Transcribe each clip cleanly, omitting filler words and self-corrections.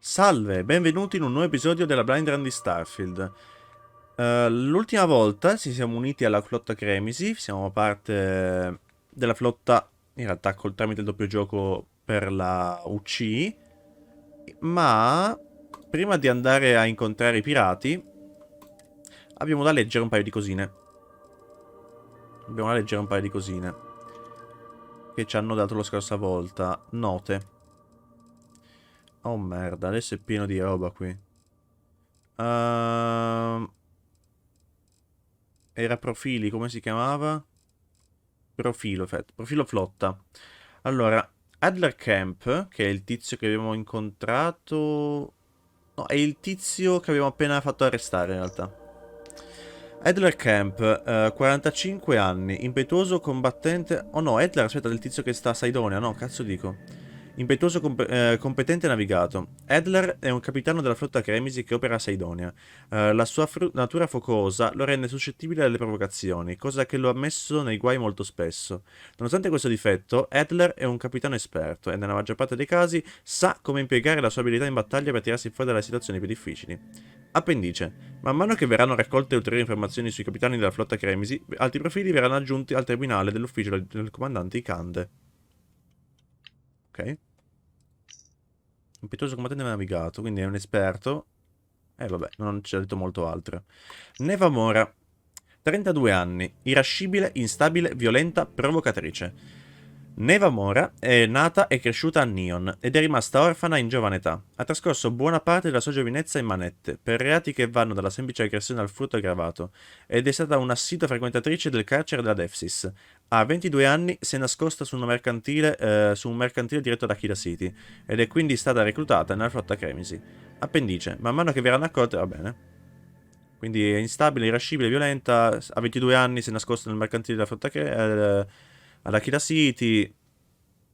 Salve, benvenuti in un nuovo episodio della Blind Run di Starfield. L'ultima volta ci siamo uniti alla flotta Cremisi, siamo parte della flotta, in realtà tramite il doppio gioco per la UC, ma prima di andare a incontrare i pirati abbiamo da leggere un paio di cosine. Che ci hanno dato la scorsa volta. Note. Oh merda, adesso è pieno di roba qui. Era profili, come si chiamava? Profilo flotta. Allora, Adler Camp, che è il tizio che abbiamo incontrato... No, è il tizio che abbiamo appena fatto arrestare in realtà. Adler Camp, 45 anni, impetuoso combattente... Oh no, Adler, aspetta, del tizio che sta a Saidonia, no, cazzo dico. Impetuoso, competente e navigato. Adler è un capitano della flotta Cremisi che opera a Saidonia. La sua natura focosa lo rende suscettibile alle provocazioni, cosa che lo ha messo nei guai molto spesso. Nonostante questo difetto, Adler è un capitano esperto e nella maggior parte dei casi sa come impiegare la sua abilità in battaglia per tirarsi fuori dalle situazioni più difficili. Appendice. Man mano che verranno raccolte ulteriori informazioni sui capitani della flotta Cremisi, altri profili verranno aggiunti al tribunale dell'ufficio del comandante Icande. Ok. Impetuoso combattente navigato, quindi è un esperto. Vabbè, non ci ha detto molto altro. Neva Mora, 32 anni, irascibile, instabile, violenta, provocatrice. Neva Mora è nata e cresciuta a Neon ed è rimasta orfana in giovane età. Ha trascorso buona parte della sua giovinezza in manette, per reati che vanno dalla semplice aggressione al furto aggravato, ed è stata un'assidua frequentatrice del carcere della Defsis. A 22 anni si è nascosta su un mercantile diretto da Kida City, ed è quindi stata reclutata nella flotta Cremisi. Appendice, man mano che verranno accolte, va bene. Quindi è instabile, irascibile, violenta, a 22 anni si è nascosta nel mercantile della flotta alla Kida City,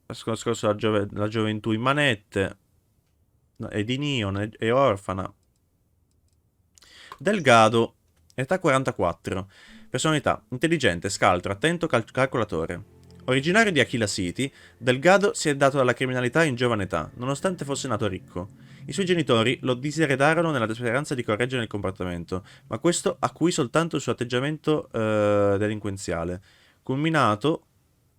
ha trascorso la gioventù in manette, è di Neon, è orfana. Delgado, età 44, personalità, intelligente, scaltro, attento, calcolatore. Originario di Aquila City, Delgado si è dato alla criminalità in giovane età, nonostante fosse nato ricco. I suoi genitori lo diseredarono nella speranza di correggere il comportamento, ma questo acuì soltanto il suo atteggiamento delinquenziale, culminato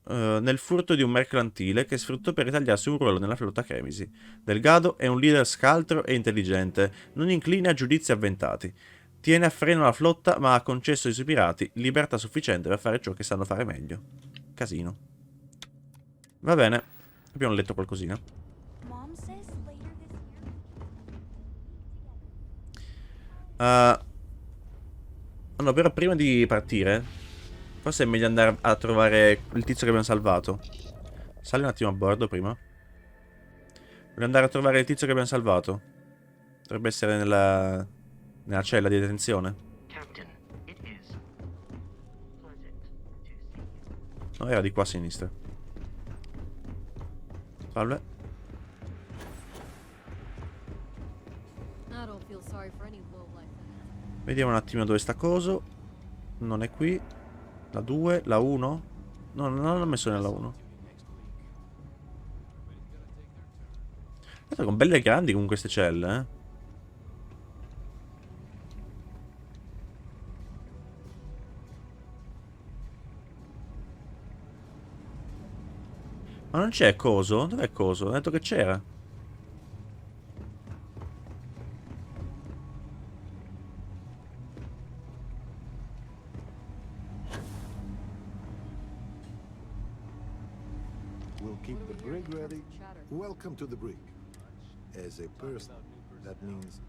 nel furto di un mercantile che sfruttò per ritagliarsi un ruolo nella flotta Cremisi. Delgado è un leader scaltro e intelligente, non incline a giudizi avventati. Tiene a freno la flotta, ma ha concesso ai suoi pirati libertà sufficiente per fare ciò che sanno fare meglio. Casino. Va bene, abbiamo letto qualcosina. No, però prima di partire, forse è meglio andare a trovare il tizio che abbiamo salvato. Sali un attimo a bordo prima. Voglio andare a trovare il tizio che abbiamo salvato. Dovrebbe essere nella cella di detenzione. No, era di qua a sinistra. Salve. Vediamo un attimo dove sta coso. Non è qui. La 2, la 1. No, non l'ho messo nella 1. Sono belle grandi comunque queste celle, eh. Ma non c'è coso? Dov'è coso? Ho detto che c'era. We'll keep the brig ready. Welcome to the brig. As a person, that means,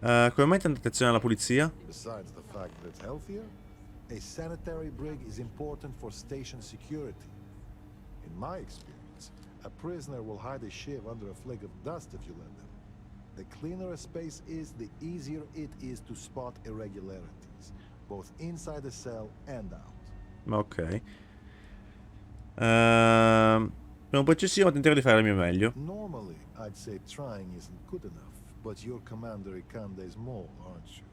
Come mai tanta attenzione alla pulizia? besides the fact that it's healthier, a sanitary brig is important for station security. In my experience, a prisoner will hide a shiv under a flake of dust if you let them. The cleaner a space is, the easier it is to spot irregularities, both inside the cell and out. Ok. Per un po' eccessivo, tenterò di fare il mio meglio. Normally, I'd say trying isn't good enough, but you're Commander Ikande's mole, aren't you?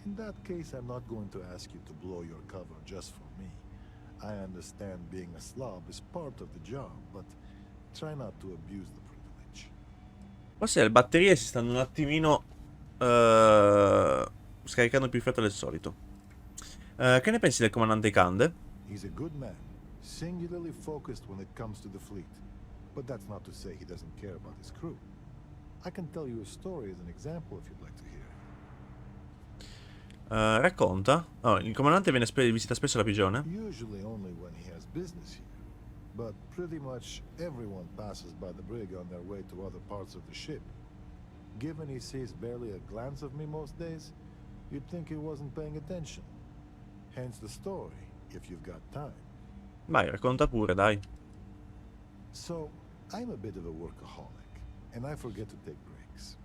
In that case, I'm not going to ask you to blow your cover just for me. I understand being a slob is part of the job, but try not to abuse the privilege. Forse le batterie si stanno un attimino scaricando più in fretta del solito. Che ne pensi del comandante Kande? He's a good man, singularly focused when it comes to the fleet. But that's not to say he doesn't care about his crew. I can tell you a story as an example if you'd like to hear it. Racconta. Oh, il comandante visita spesso la prigione? Usually only when he has business here. But pretty much everyone passes by the brig on their way to other parts of the ship. Given he sees barely a glance of me most days, you'd think he wasn't paying attention. Hence the story, if you've got time. Vai, racconta pure, dai. So, I'm a bit of a workaholic, and I forget to take breaks.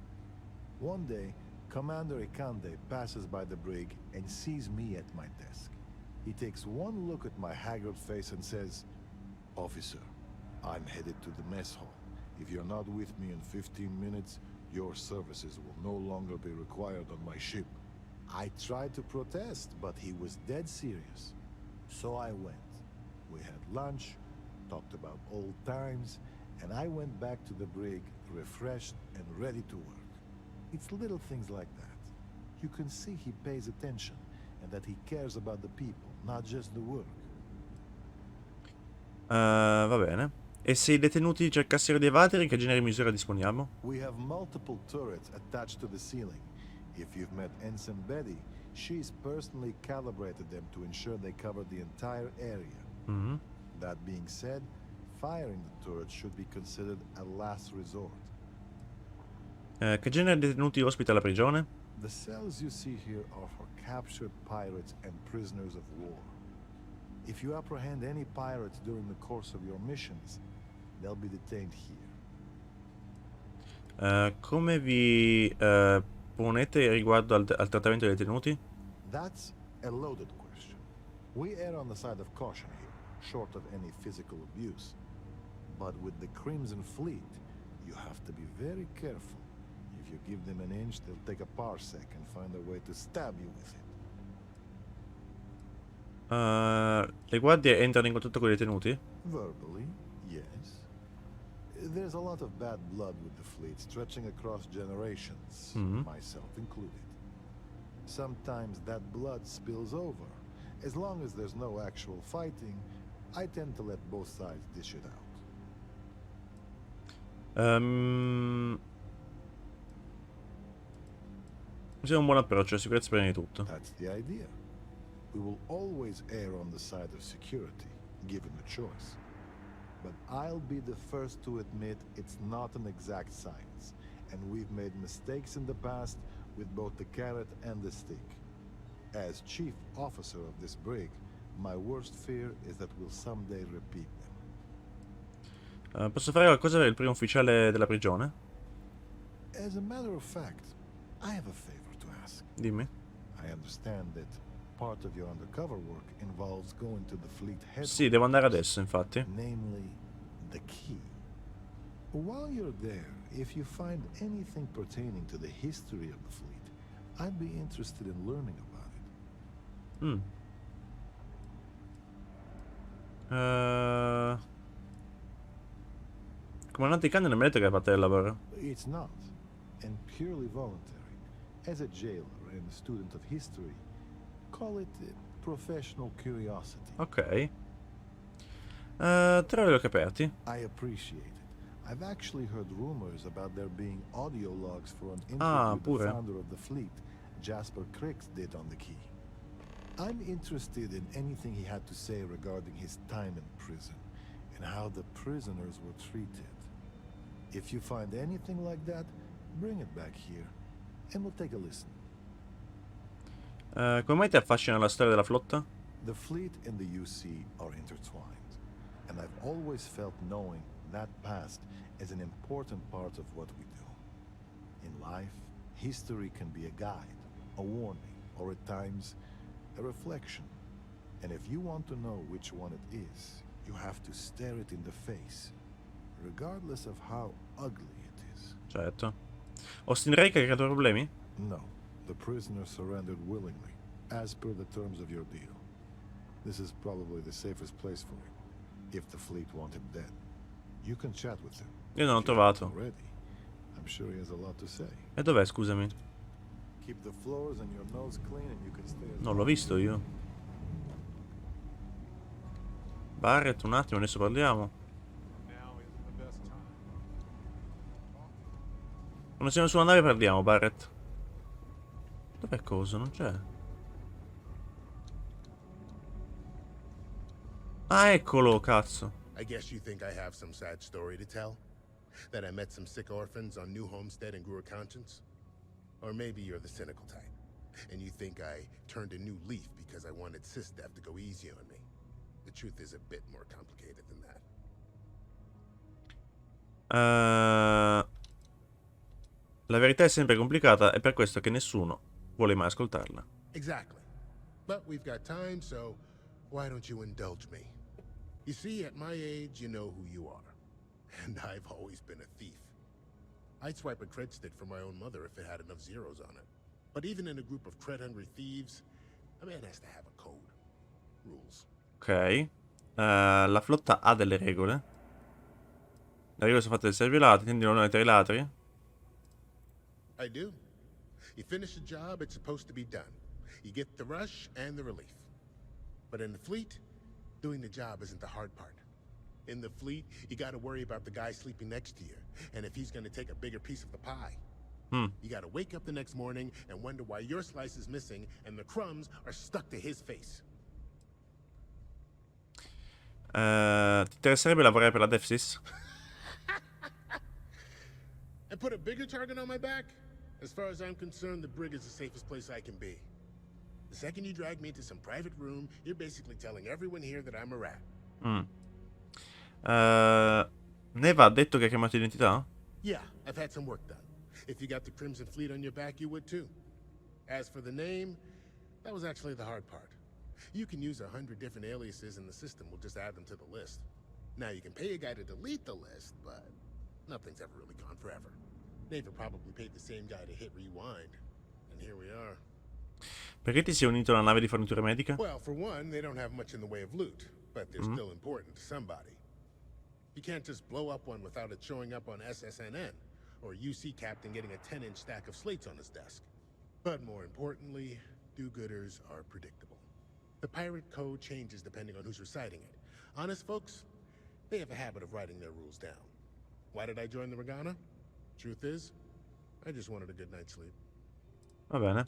One day, Commander Ikande passes by the brig and sees me at my desk. He takes one look at my haggard face and says, "Officer, I'm headed to the mess hall. If you're not with me in 15 minutes, your services will no longer be required on my ship." I tried to protest, but he was dead serious. So I went. We had lunch, talked about old times, and I went back to the brig, refreshed and ready to work. It's little things like that. You can see he pays attention, and that he cares about the people, not just the work. Va bene. E se i detenuti cercassero di evadere, che genere di misura disponiamo? We have multiple turrets attached to the ceiling. If you've met Ensign Betty, she's personally calibrated them to ensure they cover the entire area. Mhm. That being said, firing the turret should be considered a last resort. Che genere di detenuti ospita la prigione? The cells you see here are for captured pirates and prisoners of war. If you apprehend any pirates during the course of your missions, they'll be detained here. Come vi ponete riguardo al trattamento dei detenuti? That's a loaded question. We err on the side of caution here, short of any physical abuse. But with the Crimson Fleet, you have to be very careful. If you give them an inch, they'll take a parsec and find a way to stab you with it. Le guardie entrano in contatto con i detenuti? Verbally, yes. There's a lot of bad blood with the fleet stretching across generations, myself included. Sometimes that blood spills over. As long as there's no actual fighting, I tend to let both sides dish it out. Questo è un buon approccio, la sicurezza prima di tutto. That's the idea. We will always err on the side of security, given the choice. But I'll be the first to admit it's not an exact science, and we've made mistakes in the past with both the carrot and the stick. As chief officer of this brig, my worst fear is that we'll someday repeat them. Posso fare qualcosa per il primo ufficiale della prigione? As a matter of fact, I have a favor to ask. Dimmi. I understand that part of your undercover work involves going to the fleet headquarters. Sì, devo andare adesso, infatti. Namely, the key. While you're there, if you find anything pertaining to the history of the fleet, I'd be interested in learning about it. Comandante Khan non mi ha detto che è parte del lavoro. It's not, and purely voluntary. As a jailer and a student of history, call it professional curiosity. Ok. Tre occhi aperti. I appreciate it. I've actually heard rumors about there being audio logs for an interview pure. the founder of the fleet, Jasper Crix, did on the key. I'm interested in anything he had to say regarding his time in prison and how the prisoners were treated. If you find anything like that, bring it back here and we'll take a listen. Come mai ti affascina la storia della flotta? The fleet and the UC are intertwined, and I've always felt knowing that past as an important part of what we do. In life, history can be a guide, a warning, or at times, a reflection. And if you want to know which one it is, you have to stare it in the face, regardless of how ugly it is. Certo. Austin Rake ha creato problemi? No, the prisoner surrendered willingly, as per the terms of your deal. This is probably the safest place for him, if the fleet want him dead. You can chat with him. Io non l'ho trovato. Already. I'm sure he has a lot to say. E dov'è, scusami? Keep the floors and your nose clean and you can stay as Non l'ho long as visto you io. Barrett, un attimo, adesso parliamo. Now isn't the best time. Quando siamo sulla nave parliamo, Barrett. Dov'è coso? Non c'è. Ah, eccolo, cazzo. I guess you think I have some sad story to tell? That I met some sick orphans on New Homestead and grew a conscience? Or maybe you're the cynical type, and you think I turned a new leaf because I wanted SysDev to go easy on me. The truth is a bit more complicated than that. La verità è sempre complicata, è per questo che nessuno vuole mai ascoltarla. Exactly. But we've got time, so why don't you indulge me? You see, at my age, you know who you are. And I've always been a thief. I'd swipe a cred stick for my own mother if it had enough zeros on it. But even in a group of cred-hungry thieves, a man has to have a code. Rules. Ok. La flotta ha delle regole. Le regole sono fatte del servilato, quindi non è tra i ladri. I do. You finish a job, it's supposed to be done. You get the rush and the relief. But in the fleet, doing the job isn't the hard part. In the fleet, you gotta worry about the guy sleeping next to you, and if he's gonna take a bigger piece of the pie. You gotta wake up the next morning and wonder why your slice is missing and the crumbs are stuck to his face. Ti interesserebbe lavorare per la DefSys? And put a bigger target on my back? As far as I'm concerned, the brig is the safest place I can be. The second you drag me into some private room, you're basically telling everyone here that I'm a rat. Neva ha detto che ha chiamato identità? Yeah, I've had some work done. If you got the Crimson Fleet on your back, you would too. As for the name, that was actually the hard part. You can use 100 different aliases and the system will just add them to the list. Now you can pay a guy to delete the list, but nothing's ever really gone forever. Neva probably paid the same guy to hit rewind, and here we are. Perché ti sei unito alla nave di fornitura medica? Well, for one, they don't have much in the way of loot, but they're still important to somebody. You can't just blow up one without it showing up on SSNN, or UC Captain getting a 10-inch stack of slates on his desk. But more importantly, do-gooders are predictable. The pirate code changes depending on who's reciting it. Honest folks, they have a habit of writing their rules down. Why did I join the Regana? Truth is, I just wanted a good night's sleep. Va bene.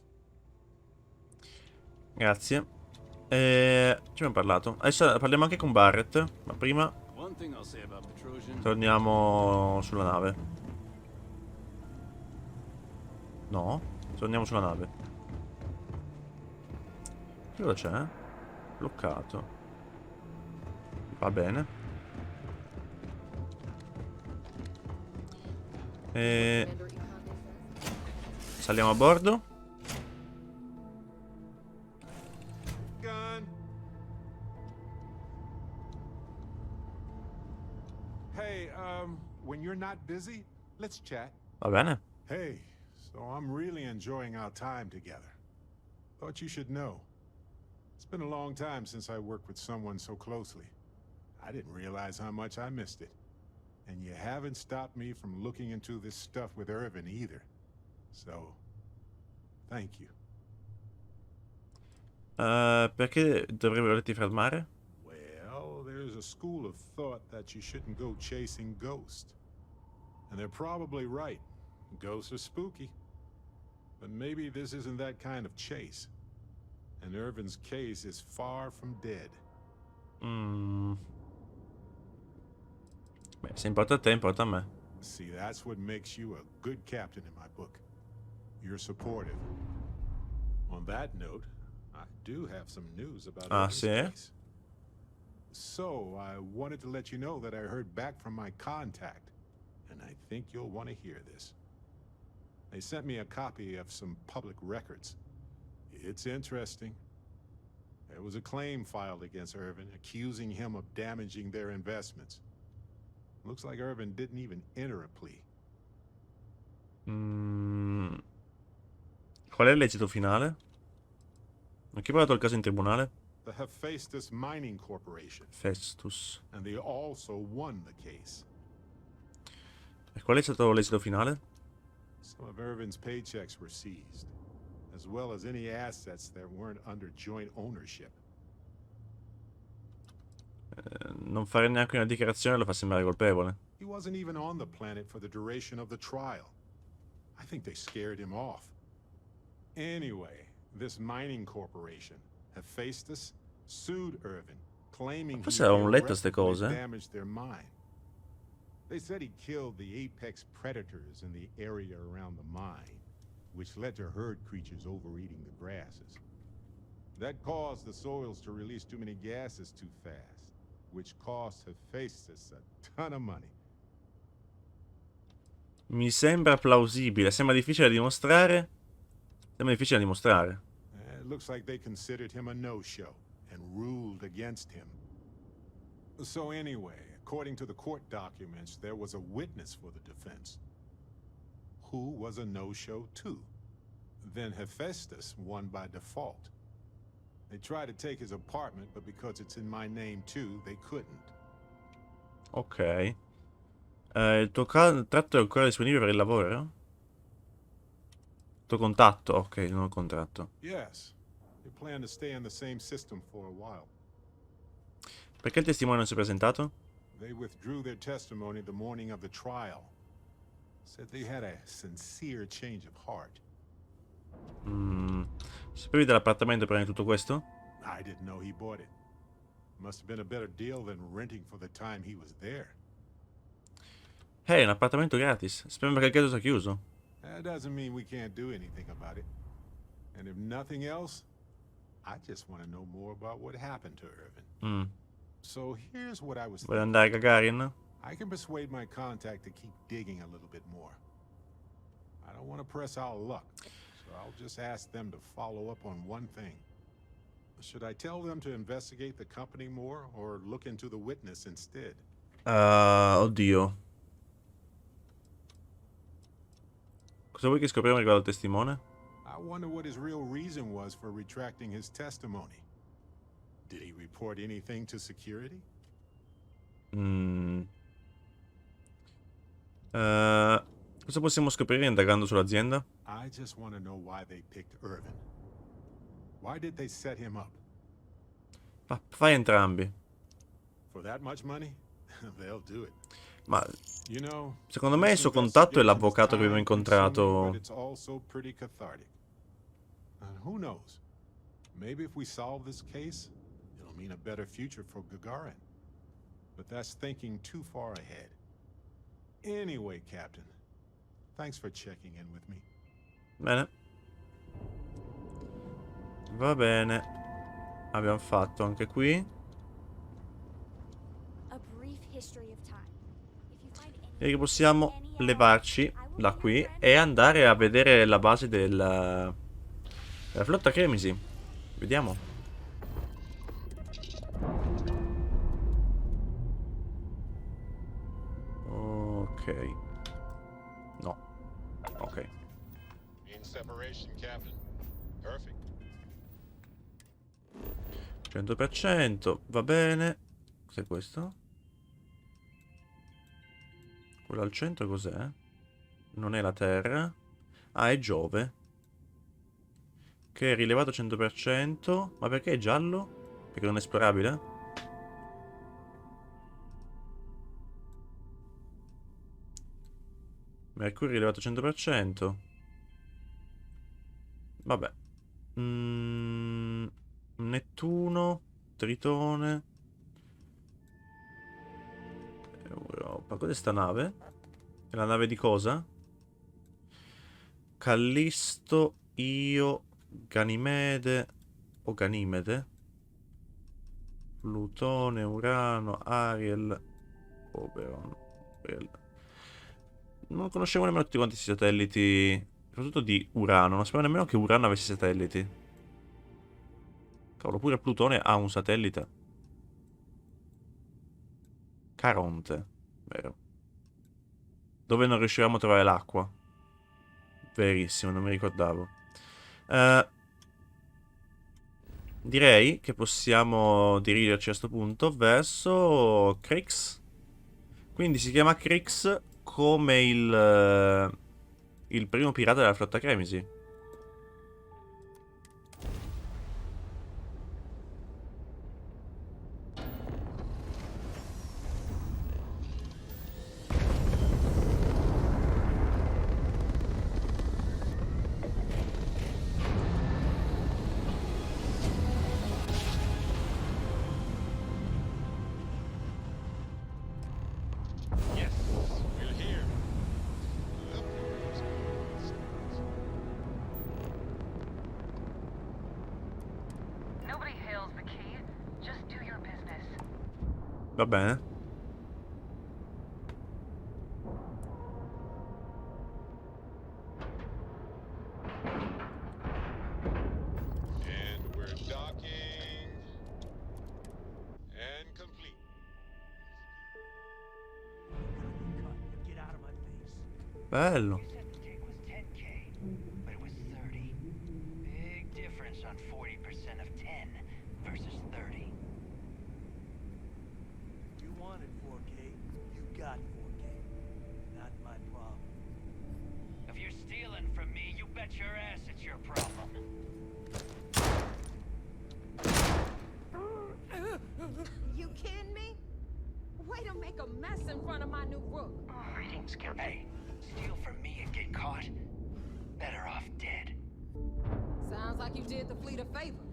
Grazie. Ci abbiamo parlato. Adesso parliamo anche con Barrett. Ma prima torniamo sulla nave. No? Torniamo sulla nave. Che cosa c'è? Bloccato. Va bene. Saliamo a bordo. Hey, when you're not busy, let's chat. Va bene. Hey, so I'm really enjoying our time together. Thought you should know. It's been a long time since I worked with someone so closely. I didn't realize how much I missed it. And you haven't stopped me from looking into this stuff with Irvin either. So, thank you. Perché dovrei volerti fermare? Well, there's a school of thought that you shouldn't go chasing ghosts. And they're probably right. Ghosts are spooky. But maybe this isn't that kind of chase. And Irvin's case is far from dead. Beh, se importa a te, importa a me. See, that's what makes you a good captain in my book. You're supportive. On that note, I do have some news about Irvin's case. So, I wanted to let you know that I heard back from my contact, and I think you'll want to hear this. They sent me a copy of some public records. It's interesting. There was a claim filed against Irvin, accusing him of damaging their investments. Looks like Irvin didn't even enter a plea. Qual è l'esito finale? Non chi ha portato il caso in tribunale? The Hephaestus Mining Corporation. Festus. And they also won the case. E qual è stato l'esito finale? Some of Irvin's paychecks were seized, as well as any assets that weren't under joint ownership. Non fare neanche una dichiarazione lo fa sembrare colpevole. He wasn't even on the planet for the duration of the trial. I think they scared him off. Anyway, this mining corporation, Hephaestus, sued Irvin, claiming Forse avevamo letto ste cose. damaged their mine. They said he killed the apex predators in the area around the mine, which led to herd creatures overeating the grasses. That caused the soils to release too many gases too fast, which cost Hephaestus a ton of money. Mi sembra plausibile, sembra difficile da dimostrare. Sembra difficile da dimostrare. It looks like they considered him a no-show and ruled against him. So anyway, according to the court documents, there was a witness for the defense, who was a no-show too. Then Hephaestus won by default. They tried to take his apartment, but because it's in my name too, they couldn't. Ok. Il tuo contratto è ancora disponibile per il lavoro? Il tuo contatto? Ok, non il contratto. Yes, they plan to stay in the same system for a while. Perché il testimone non si è presentato? They withdrew their testimony the morning of the trial. Said they had a sincere change of heart. Sapevi dell'appartamento prima di tutto questo? I didn't know he bought it. Must have been a better deal than renting for the time he was there. Un appartamento gratis. Sembra che il caso sia chiuso. That doesn't mean we can't do anything about it. And if nothing else, I just want to know more about what happened to Irvin. So here's what I was Vuoi thinking. andare Gagarin? I can persuade my contact to keep digging a little bit more. I don't want to press our luck, so I'll just ask them to follow up on one thing. Should I tell them to investigate the company more or look into the witness instead? Oddio. Cosa vuoi che scopriamo riguardo al testimone? I wonder what his real reason was for retracting his testimony. Did he report anything to security? Cosa possiamo scoprire indagando sull'azienda? I just want to know why they picked Irvin. Why did they set him up? Fai entrambi. For that much money? They'll do it. Ma You know, secondo me il suo contatto è l'avvocato che abbiamo incontrato. but it's also pretty cathartic. And who knows? Maybe if we solve this case, it'll mean a better future for Gagarin. But that's thinking too far ahead. Anyway, Captain, thanks for checking in with me. Bene. Va bene. Abbiamo fatto anche qui. A brief history of time. If you find any Direi che possiamo levarci da qui e andare a vedere la base della flotta Cremisi. Vediamo. Ok. No. Ok. In separation, Captain. Perfect. 100%. Va bene. Cos'è questo? Quello al centro cos'è? Non è la Terra. Ah, è Giove. Che è rilevato 100%. Ma perché è giallo? Perché non è esplorabile? Mercurio rilevato 100%. Vabbè. Nettuno. Tritone. Europa. Cos'è sta nave? È la nave di cosa? Callisto, Io, Ganimede o Ganimede? Plutone, Urano, Ariel, Oberon. Non conoscevo nemmeno tutti quanti questi satelliti, soprattutto di Urano. Non sapevo nemmeno che Urano avesse satelliti. Cavolo, pure Plutone ha un satellite. Caronte, vero. Dove non riuscivamo a trovare l'acqua. Verissimo, non mi ricordavo. Direi che possiamo dirigerci a questo punto verso Crix. Quindi si chiama Crix come il primo pirata della flotta Cremisi. Yes, we're here. Nobody hails the key. Just do your business. Va bene. And we're docking. And complete. Get out of my face. Bello. You said the take was 10K, but it was 30. Big difference on 40% of 10 versus 30. You wanted 4K, you got 4K. Not my problem. If you're stealing from me, you bet your ass it's your problem. You kidding me? Way to make a mess in front of my new rook. Greetings, Captain. Hey, steal from me and get caught? Better off dead. Sounds like you did the fleet a favor.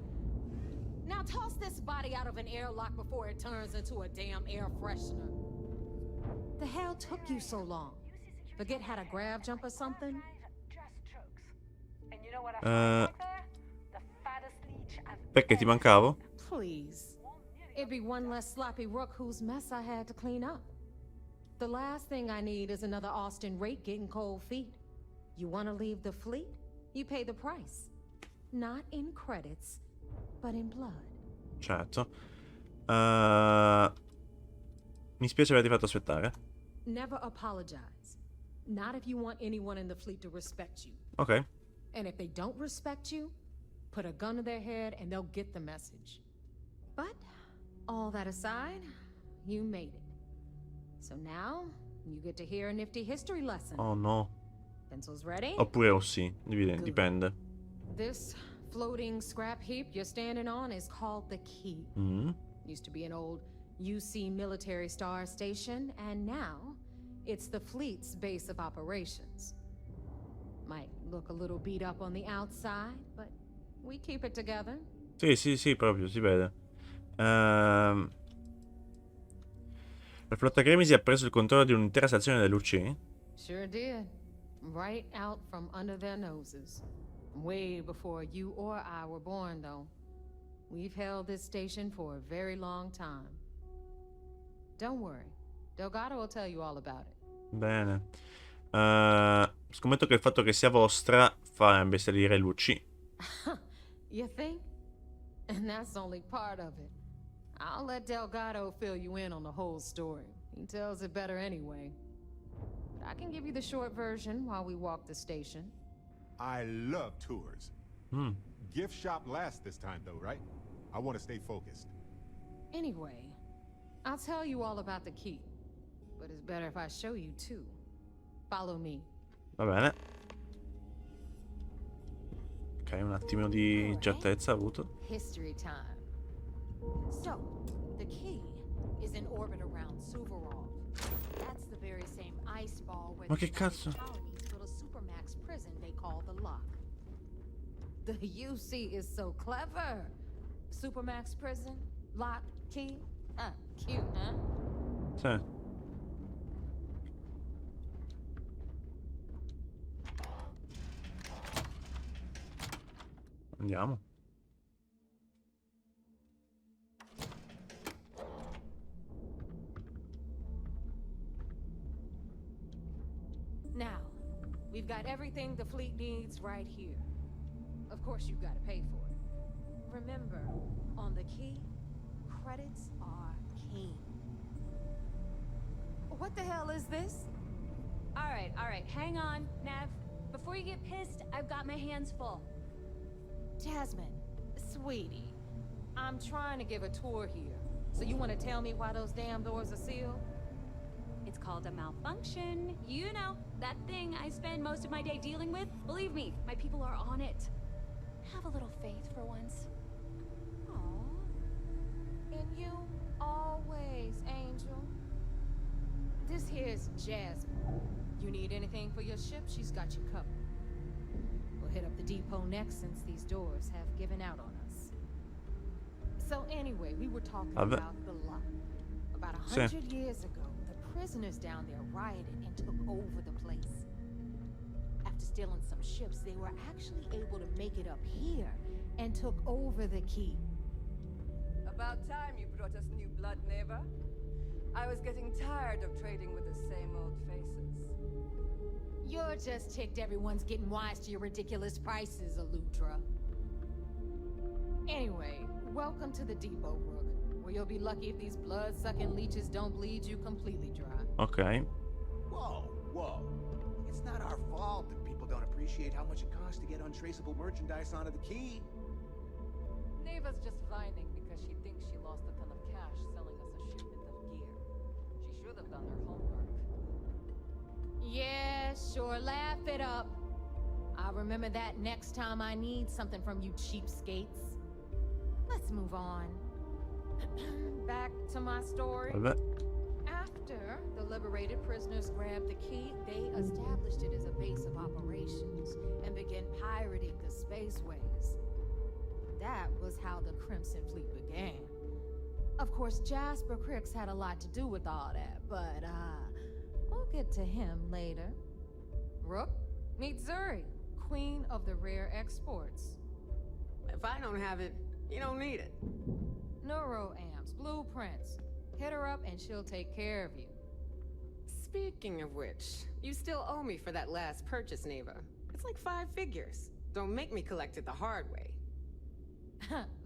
Now toss this body out of an airlock before it turns into a damn air freshener. The hell took you so long? Forget how to grab jump or something? And you know what I Eh, found out there? The fattest leech I've Perché ti ever mancavo? Please. It'd be one less sloppy rook whose mess I had to clean up. The last thing I need is another Austin rate getting cold feet. You want to leave the fleet? You pay the price. Not in credits, but in blood. Certo. Mi spiace averti fatto aspettare. Never apologize. Not if you want anyone in the fleet to respect you. Ok. And if they don't respect you, put a gun to their head and they'll get the message. But all that aside, you made it. So now, you get to hear a nifty history lesson. Oh no. Pencils ready? Oppure oh sì. Dipende. This floating scrap heap you're standing on is called the Key. Mm. Used to be an old UC military star station, and now it's the fleet's base of operations. Might look a little beat up on the outside, but we keep it together. Sì, proprio, si vede. La flotta Cremisi ha preso il controllo di un'intera stazione dell'UC. Sure did. Right out from under their noses. Way before you or I were born, though. We've held this station for a very long time. Don't worry. Delgado will tell you all about it. Bene. Scommetto che il fatto che sia vostra fa imbestialire l'UC. You think? And that's only part of it. I'll let Delgado fill you in on the whole story. He tells it better anyway. But I can give you the short version while we walk the station. I love tours. Mm. Gift shop last this time, though, right? I want to stay focused. Anyway, I'll tell you all about the key. But it's better if I show you too. Follow me. Va bene. Ok, un attimino di incertezza avuto. History time. So, the key is in orbit around Suvorov. That's the very same ice ball where Ma the che cazzo? United colonies built a supermax prison they call the Lock. The UC is so clever. Supermax prison, lock, key. Ah, cute, huh? Sì. Andiamo. Now, we've got everything the fleet needs right here. Of course, you've got to pay for it. Remember, on the key, credits are king. What the hell is this? All right, hang on, Nev. Before you get pissed, I've got my hands full. Jasmine, sweetie, I'm trying to give a tour here. So you want to tell me why those damn doors are sealed? It's called a malfunction. You know, that thing I spend most of my day dealing with. Believe me, my people are on it. Have a little faith for once. Aw. And you always, Angel. This here's Jasmine. You need anything for your ship, she's got you covered. We'll hit up the depot next since these doors have given out on us. So anyway, we were talking about the lot. About 100 years ago, the prisoners down there rioted and took over the place. After stealing some ships, they were actually able to make it up here and took over the key. About time you brought us new blood, Neva. I was getting tired of trading with the same old faces. You're just ticked everyone's getting wise to your ridiculous prices, Aludra. Anyway, welcome to the depot, Rook, where you'll be lucky if these blood-sucking leeches don't bleed you completely dry. Ok. Whoa, whoa. It's not our fault that people don't appreciate how much it costs to get untraceable merchandise onto the key. Neva's just whining because she thinks she lost a ton of cash selling us a shipment of gear. She should have done her homework. Yeah, sure, laugh it up. I'll remember that next time I need something from you cheapskates. Let's move on. Back to my story. Vabbè. After the liberated prisoners grabbed the key, they established it as a base of operations and began pirating the spaceways. That was how the Crimson Fleet began. Of course, Jasper Cricks had a lot to do with all that, but we'll get to him later. Rook, meet Zuri, queen of the rare exports. If I don't have it, you don't need it. Neuroamps, blueprints. Hit her up and she'll take care of you. Speaking of which, you still owe me for that last purchase, Neva. It's like 5 figures. Don't make me collect it the hard way.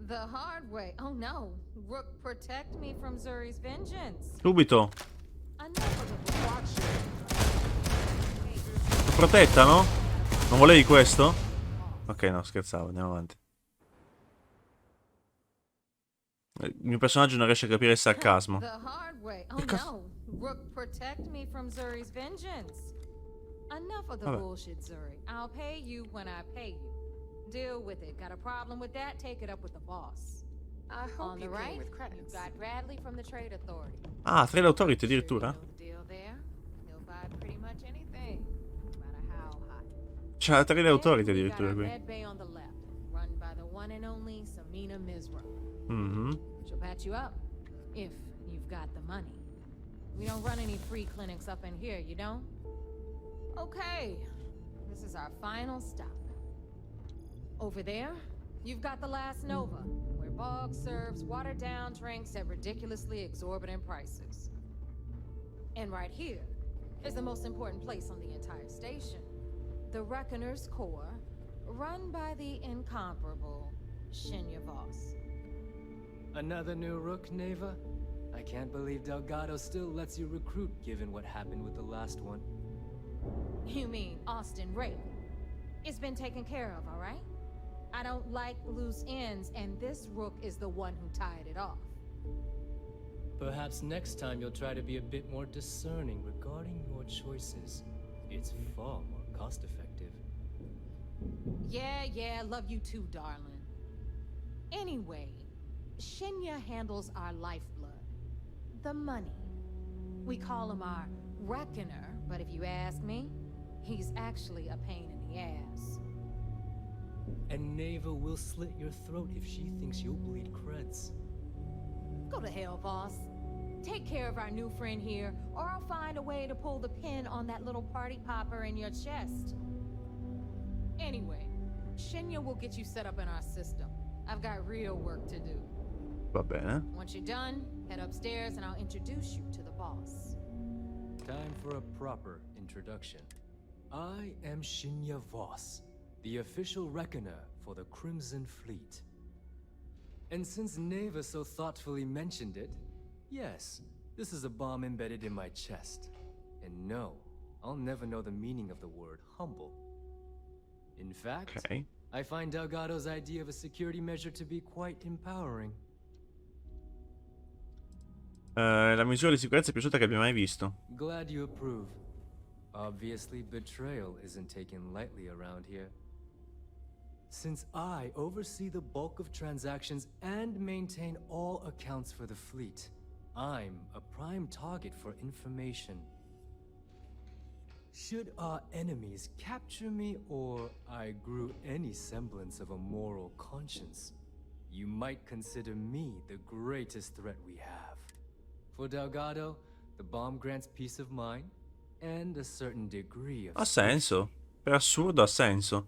The hard way? Oh no. Rook, protect me from Zuri's vengeance. Subito. Enough of the L'ho protetta, no? Non volevi questo? Ok, no, scherzavo, andiamo avanti. Il mio personaggio non riesce a capire il sarcasmo. The hard way. Oh no. Rook, protect me from Zuri's vengeance. Enough of the bullshit, Zuri. I'll pay you when I pay you. Deal with it. Got a problem with that? Take it up with the boss. I hope On the you pay right, with credits. you've got Bradley from the Trade Authority. Ah, Trade Authority addirittura? Deal there. He'll buy pretty much anything, no matter how hot. C'è la Trade Authority Then we addirittura got a qui. Red Bay on the left, run by the one and only Samina Mizra. Mhm. She'll patch you up if you've got the money. We don't run any free clinics up in here, you don't? Okay, this is our final stop. Over there, you've got the Last Nova, where Bog serves watered-down drinks at ridiculously exorbitant prices. And right here is the most important place on the entire station, the Reckoner's Core, run by the incomparable Shinya Voss. Another new Rook, Neva? I can't believe Delgado still lets you recruit given what happened with the last one. You mean Austin Ray? It's been taken care of, all right? I don't like loose ends, and this Rook is the one who tied it off. Perhaps next time you'll try to be a bit more discerning regarding your choices. It's far more cost-effective. Yeah, love you too, darling. Anyway, Shinya handles our lifeblood. The money. We call him our Reckoner, but if you ask me, he's actually a pain in the ass. And Neva will slit your throat if she thinks you'll bleed creds. Go to hell, boss. Take care of our new friend here, or I'll find a way to pull the pin on that little party popper in your chest. Anyway, Shinya will get you set up in our system. I've got real work to do. Va bene. Once you're done, head upstairs and I'll introduce you to the boss. Time for a proper introduction. I am Shinya Voss, the official reckoner for the Crimson Fleet. And since Neva so thoughtfully mentioned it, yes, this is a bomb embedded in my chest. And no, I'll never know the meaning of the word humble. In fact, I find Delgado's idea of a security measure to be quite empowering. La misura di sicurezza più assoluta che abbia mai visto. Glad you approve. Obviously, betrayal isn't taken lightly around here. Since I oversee the bulk of transactions and maintain all accounts for the fleet, I'm a prime target for information. Should our enemies capture me or I grew any semblance of a moral conscience, you might consider me the greatest threat we have. For Delgado, the bomb grants peace of mind and a certain degree of Ha senso. Per assurdo ha senso.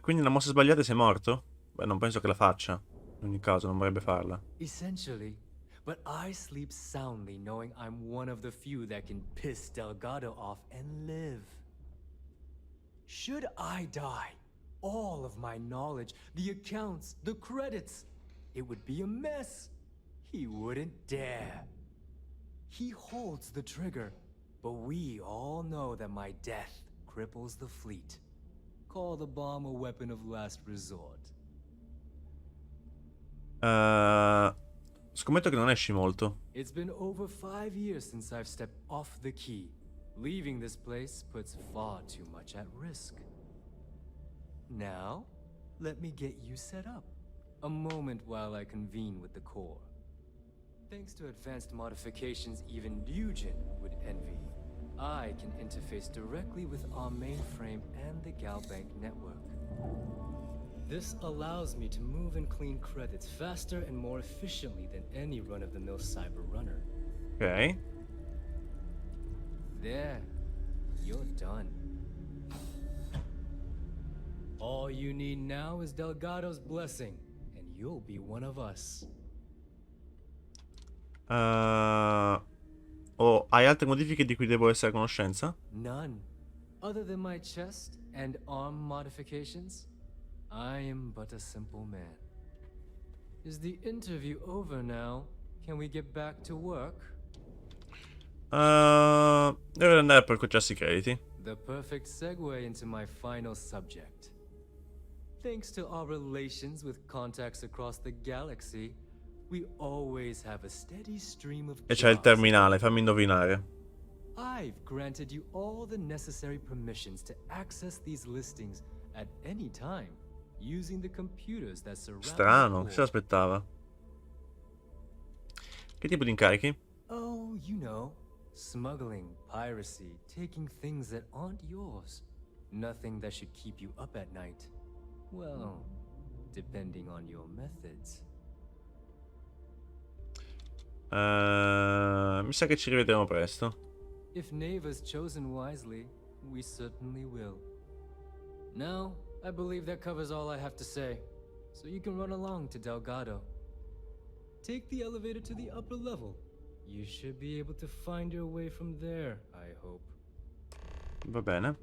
Quindi la mossa sbagliata e sei morto? Beh, non penso che la faccia. In ogni caso, non vorrebbe farla. Essentially, but I sleep soundly knowing I'm one of the few that can piss Delgado off and live. Should I die, all of my knowledge, the accounts, the credits, it would be a mess. He wouldn't dare. He holds the trigger, but we all know that my death cripples the fleet. Call the bomb a weapon of last resort. Scommetto che non esci molto. It's been over 5 years since I've stepped off the key. Leaving this place puts far too much at risk. Now, let me get you set up. A moment while I convene with the core. Thanks to advanced modifications even Nugent would envy, I can interface directly with our mainframe and the Galbank network. This allows me to move and clean credits faster and more efficiently than any run-of-the-mill cyber runner. Ok. There, you're done. All you need now is Delgado's blessing, and you'll be one of us. Oh, hai altre modifiche di cui devo essere a conoscenza? None. Other than my chest and arm modifications, I am but a simple man. Is the interview over now? Can we get back to work? Devo andare per processare i crediti. The perfect segue into my final subject. Thanks to our relations with contacts across the galaxy, we always have a steady stream of E c'è il jobs. terminale, fammi indovinare. I've granted you all the necessary permissions to access these listings at any time, using the computers that surround Strano, the chi se l'aspettava? Che tipo di incarichi? Oh, you know, smuggling, piracy, taking things that aren't yours. Nothing that should keep you up at night. Well, depending on your methods. Mi sa che ci rivedremo presto. If Neva's chosen wisely, we certainly will. Now, I believe that covers all I have to say, so you can run along to Delgado. Take the elevator to the upper level. You should be able to find your way from there, I hope. Va bene.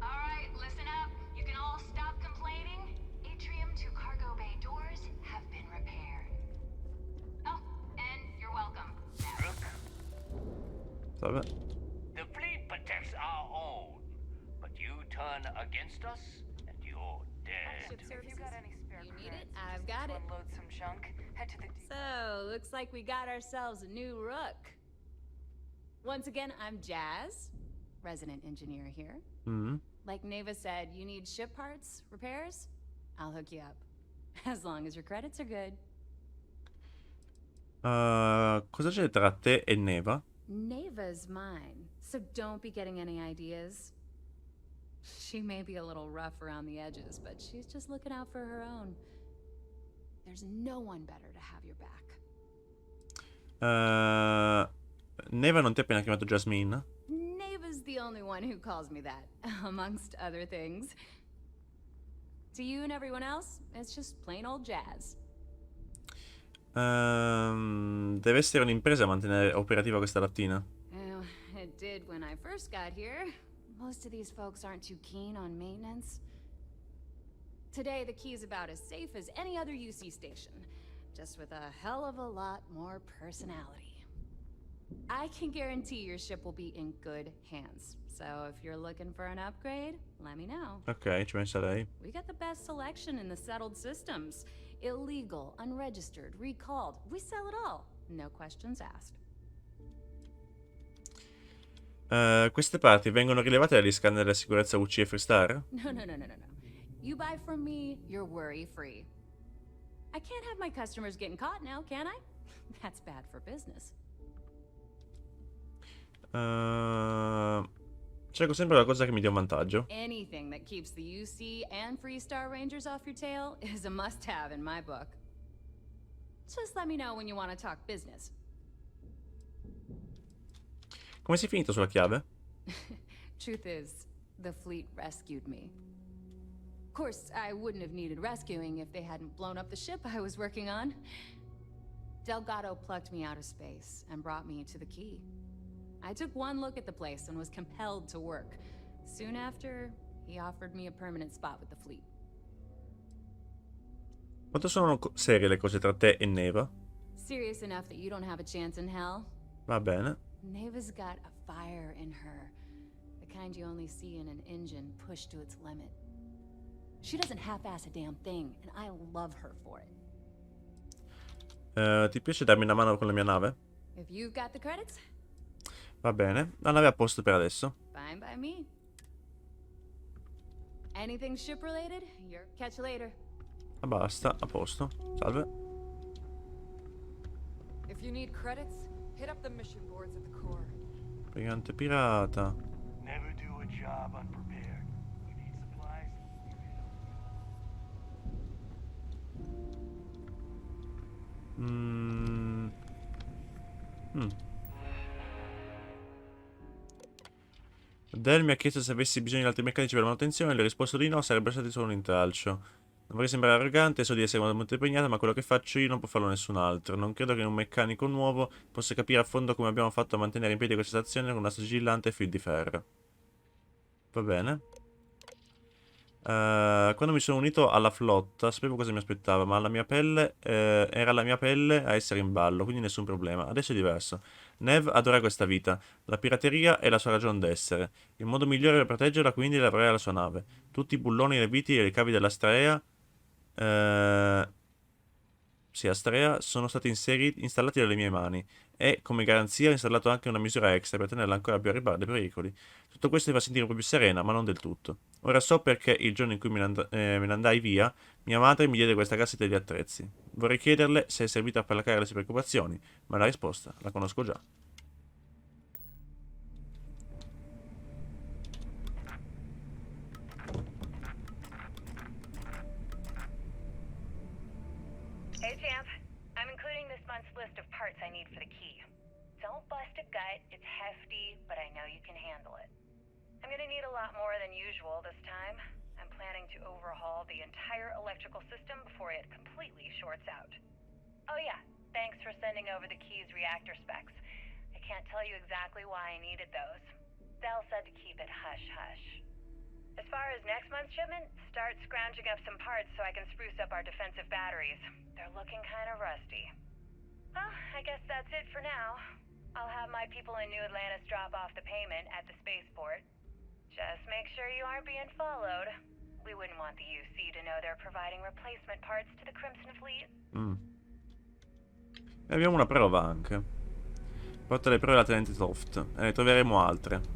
Alright, listen up. You can all stop complaining. Atrium to cargo bay doors have been repaired. Oh, and you're welcome. Salve. The fleet protects our own, but you turn against us, and you're dead. Ship services. If you got any spare You need it? creds, I've got it. unload some junk. Head to the So, looks like we got ourselves a new rook. Once again, I'm Jazz, resident engineer here. Mm. Like Neva said, you need ship parts, repairs? I'll hook you up. As long as your credits are good. Cosa c'è tra te e Neva? Neva's mine, so don't be getting any ideas. She may be a little rough around the edges, but she's just looking out for her own. There's no one better to have your back. Neva non ti ha appena chiamato Jasmine? Neva's the only one who calls me that, amongst other things. To you and everyone else, it's just plain old Jazz. Deve essere un'impresa a mantenere operativa questa lattina. Oh, it did when I first got here. Most of these folks aren't too keen on maintenance. Today, the key is about as safe as any other UC station, just with a hell of a lot more personality. I can guarantee your ship will be in good hands. So if you're looking for an upgrade, let me know. Ok, ci penserei. We got the best selection in the settled systems. Illegal, unregistered, recalled. We sell it all. No questions asked. Queste parti vengono rilevate dagli scanner della sicurezza UC e Freestar? No. You buy from me, you're worry-free. I can't have my customers getting caught now, can I? That's bad for business. Cerco sempre qualcosa che mi dia un vantaggio. Anything that keeps the UC and Freestar Rangers off your tail is a must-have in my book. Just let me know when you want to talk business. Come sei finito sulla chiave? Truth is, the fleet rescued me. Of course, I wouldn't have needed rescuing if they hadn't blown up the ship I was working on. Delgado plucked me out of space and brought me to the key. I took one look at the place and was compelled to work. Soon after, he offered me a permanent spot with the fleet. Quanto sono serie le cose tra te e Neva? Serious enough that you don't have a chance in hell? Va bene. Neva's got a fire in her. The kind you only see in an engine pushed to its limit. She doesn't half-ass a damn thing, and I love her for it. Ti piace darmi una mano con la mia nave? If you've got the credits, Va bene. La nave è a posto per adesso. fine by me. Anything ship-related, you're catch you later. Ah, basta, a posto. Salve. If you need credits, hit up the mission boards at the core. Brigante pirata. Never do a job unprepared. You need supplies? Del mi ha chiesto se avessi bisogno di altri meccanici per la manutenzione. Le ho risposto di no, sarebbe stato solo un intralcio. Non vorrei sembrare arrogante, so di essere molto impegnata, ma quello che faccio io non può farlo nessun altro. Non credo che un meccanico nuovo possa capire a fondo come abbiamo fatto a mantenere in piedi questa stazione con una sigillante fil di ferro. Va bene. Quando mi sono unito alla flotta sapevo cosa mi aspettava, ma la mia pelle era la mia pelle a essere in ballo, quindi nessun problema. Adesso è diverso. Nev adora questa vita. La pirateria è la sua ragione d'essere. Il modo migliore per proteggerla quindi è lavorare alla sua nave. Tutti i bulloni, le viti e i ricavi della Strea sì, Astrea sono stati installati dalle mie mani e come garanzia ho installato anche una misura extra per tenerla ancora più a riparo dai pericoli. Tutto questo mi fa sentire un po' più serena, ma non del tutto. Ora so perché il giorno in cui me ne andai via, mia madre mi diede questa cassetta di attrezzi. Vorrei chiederle se è servita a placare le sue preoccupazioni, ma la risposta la conosco già. Hey, Champ. I'm including this month's list of parts I need for the key. Don't bust a gut. It's hefty, but I know you can handle it. I'm gonna need a lot more than usual this time. I'm planning to overhaul the entire electrical system before it completely shorts out. Oh yeah, thanks for sending over the key's reactor specs. I can't tell you exactly why I needed those. Dell said to keep it hush-hush. As far as next month's shipment, start scrounging up some parts so I can spruce up our defensive batteries. They're looking kind of rusty. Well, I guess that's it for now. I'll have my people in New Atlantis drop off the payment at the spaceport. Just make sure you aren't being followed. We wouldn't want the UC to know they're providing replacement parts to the Crimson Fleet. E abbiamo una prova anche. Porta le prove alla tenente Toft. E ne troveremo altre.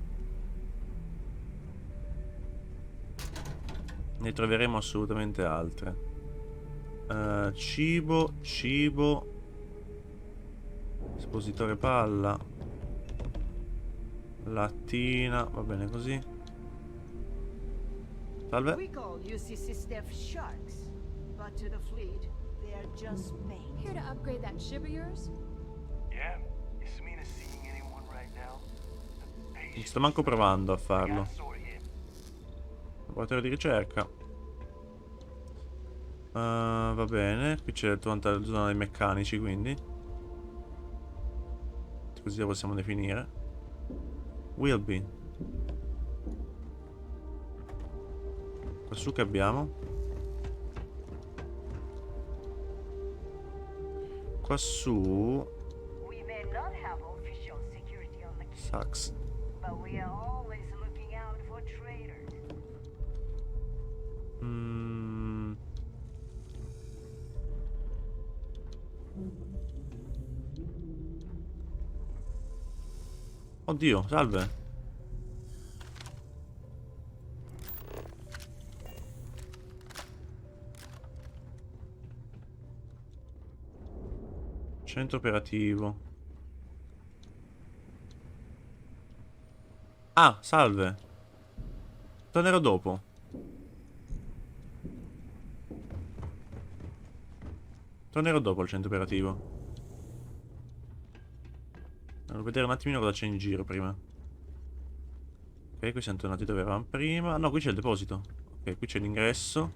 Ne troveremo assolutamente altre. Cibo. Espositore palla. Lattina. Va bene così. Salve. We call UCC staff sharks, but to the fleet, they are just bait. Here to upgrade that ship of yours? Yeah? Is Samina seeing anyone right now? Non sto manco provando a farlo. Laboratorio di ricerca. Va bene. Qui c'è tutta la zona dei meccanici, quindi. Così la possiamo definire. Will be. Quassù che abbiamo? Quassù. We may not have official security on the key, Sucks. but we are always looking out for traitors. Oddio, salve. Centro operativo. Ah, salve. Tornerò dopo. Tornerò dopo al centro operativo. Devo vedere un attimino cosa c'è in giro prima. Ok, qui siamo tornati dove eravamo prima. No, qui c'è il deposito. Ok, qui c'è l'ingresso.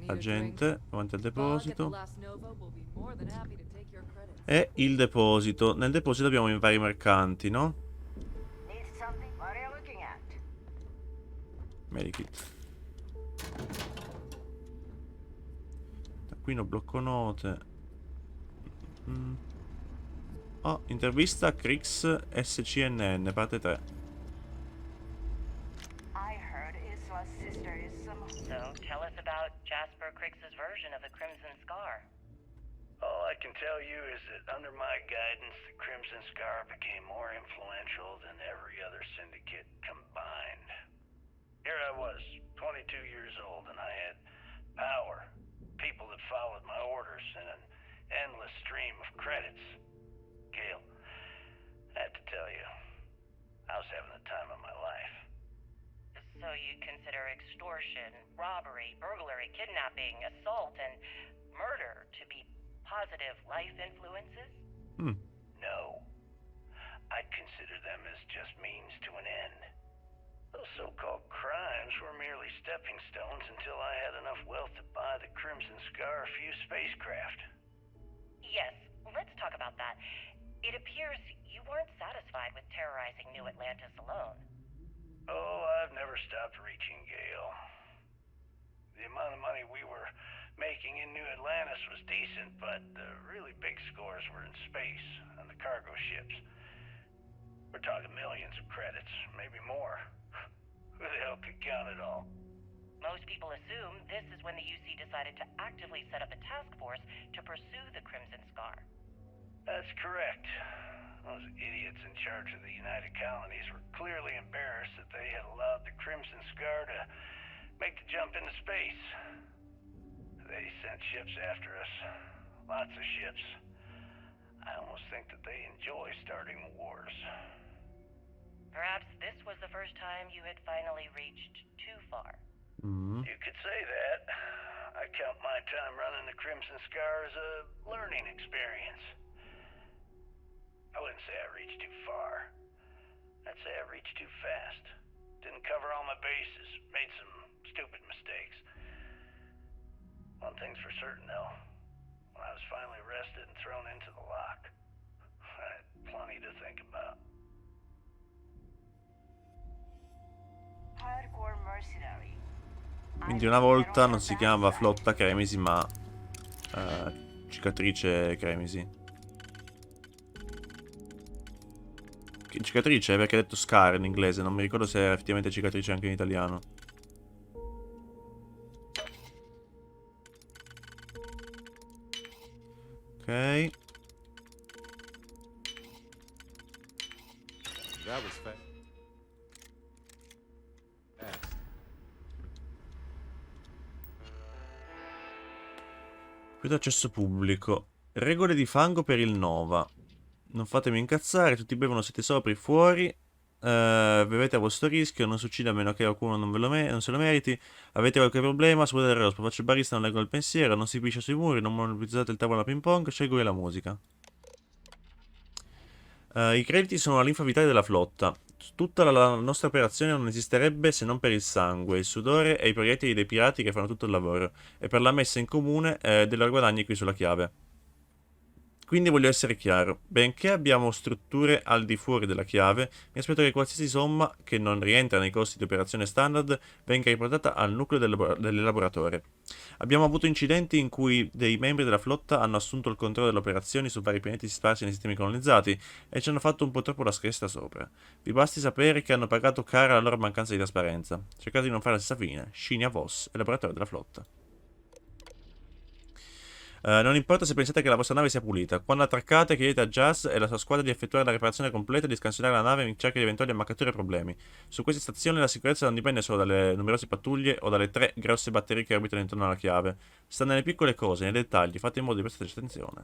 La gente davanti al deposito. E il deposito. Nel deposito abbiamo i vari mercanti, no? Medikit. Taccuino, blocco note. Oh, intervista a Crix SCNN, parte 3. So, tell us about Jasper Crix's version of the Crimson Scar. All I can tell you is that under my guidance, the Crimson Scar became more influential than every other syndicate combined. Here I was, 22 years old, and I had power, people that followed my orders, and an endless stream of credits. Gale, I have to tell you, I was having the time of my life. So you consider extortion, robbery, burglary, kidnapping, assault, and murder to be positive life influences? No. I'd consider them as just means to an end. Those so-called crimes were merely stepping stones until I had enough wealth to buy the Crimson Scar a few spacecraft. Yes, let's talk about that. It appears you weren't satisfied with terrorizing New Atlantis alone. Oh, I've never stopped reaching, Gale. The amount of money we were making in New Atlantis was decent, but the really big scores were in space, on the cargo ships. We're talking millions of credits, maybe more. Who the hell could count it all? Most people assume this is when the UC decided to actively set up a task force to pursue the Crimson Scar. That's correct. Those idiots in charge of the United Colonies were clearly embarrassed that they had allowed the Crimson Scar to make the jump into space. They sent ships after us. Lots of ships. I almost think that they enjoy starting wars. Perhaps this was the first time you had finally reached too far. You could say that. I count my time running the Crimson Scar as a learning experience. I wouldn't say I reached too far. I'd say I reached too fast. Didn't cover all my bases. Made some stupid mistakes. One thing's for certain, though. When I was finally arrested and thrown into the lock, I had plenty to think about. Hardcore mercenary. Quindi una volta non si chiamava flotta Cremisi, ma cicatrice Cremisi. Cicatrice perché ha detto scar in inglese, non mi ricordo se era effettivamente cicatrice anche in italiano. Ok. That was fast. Qui d'accesso pubblico. Regole di fango per il Nova. Non fatemi incazzare, tutti bevono, siete sopra, fuori. Bevete a vostro rischio, non si uccide a meno che qualcuno non se lo meriti. Avete qualche problema? Scuote del rospo, faccio il barista, non leggo il pensiero, non si piscia sui muri, non monopolizzate il tavolo a ping pong, scelgo io la musica. I crediti sono la linfa vitale della flotta. Tutta la nostra operazione non esisterebbe se non per il sangue, il sudore e i proiettili dei pirati che fanno tutto il lavoro, e per la messa in comune dei loro guadagni qui sulla chiave. Quindi voglio essere chiaro, benché abbiamo strutture al di fuori della chiave, mi aspetto che qualsiasi somma che non rientra nei costi di operazione standard venga riportata al nucleo dell'elaboratore. Abbiamo avuto incidenti in cui dei membri della flotta hanno assunto il controllo delle operazioni su vari pianeti sparsi nei sistemi colonizzati e ci hanno fatto un po' troppo la scresta sopra. Vi basti sapere che hanno pagato cara la loro mancanza di trasparenza. Cercate di non fare la stessa fine. Shinya Voss, elaboratore della flotta. Non importa se pensate che la vostra nave sia pulita. Quando attraccate, chiedete a Jazz e la sua squadra di effettuare la riparazione completa e di scansionare la nave in cerca di eventuali ammaccature e problemi. Su queste stazioni la sicurezza non dipende solo dalle numerose pattuglie o dalle 3 grosse batterie che orbitano intorno alla chiave. Sta nelle piccole cose, nei dettagli. Fate in modo di prestare attenzione.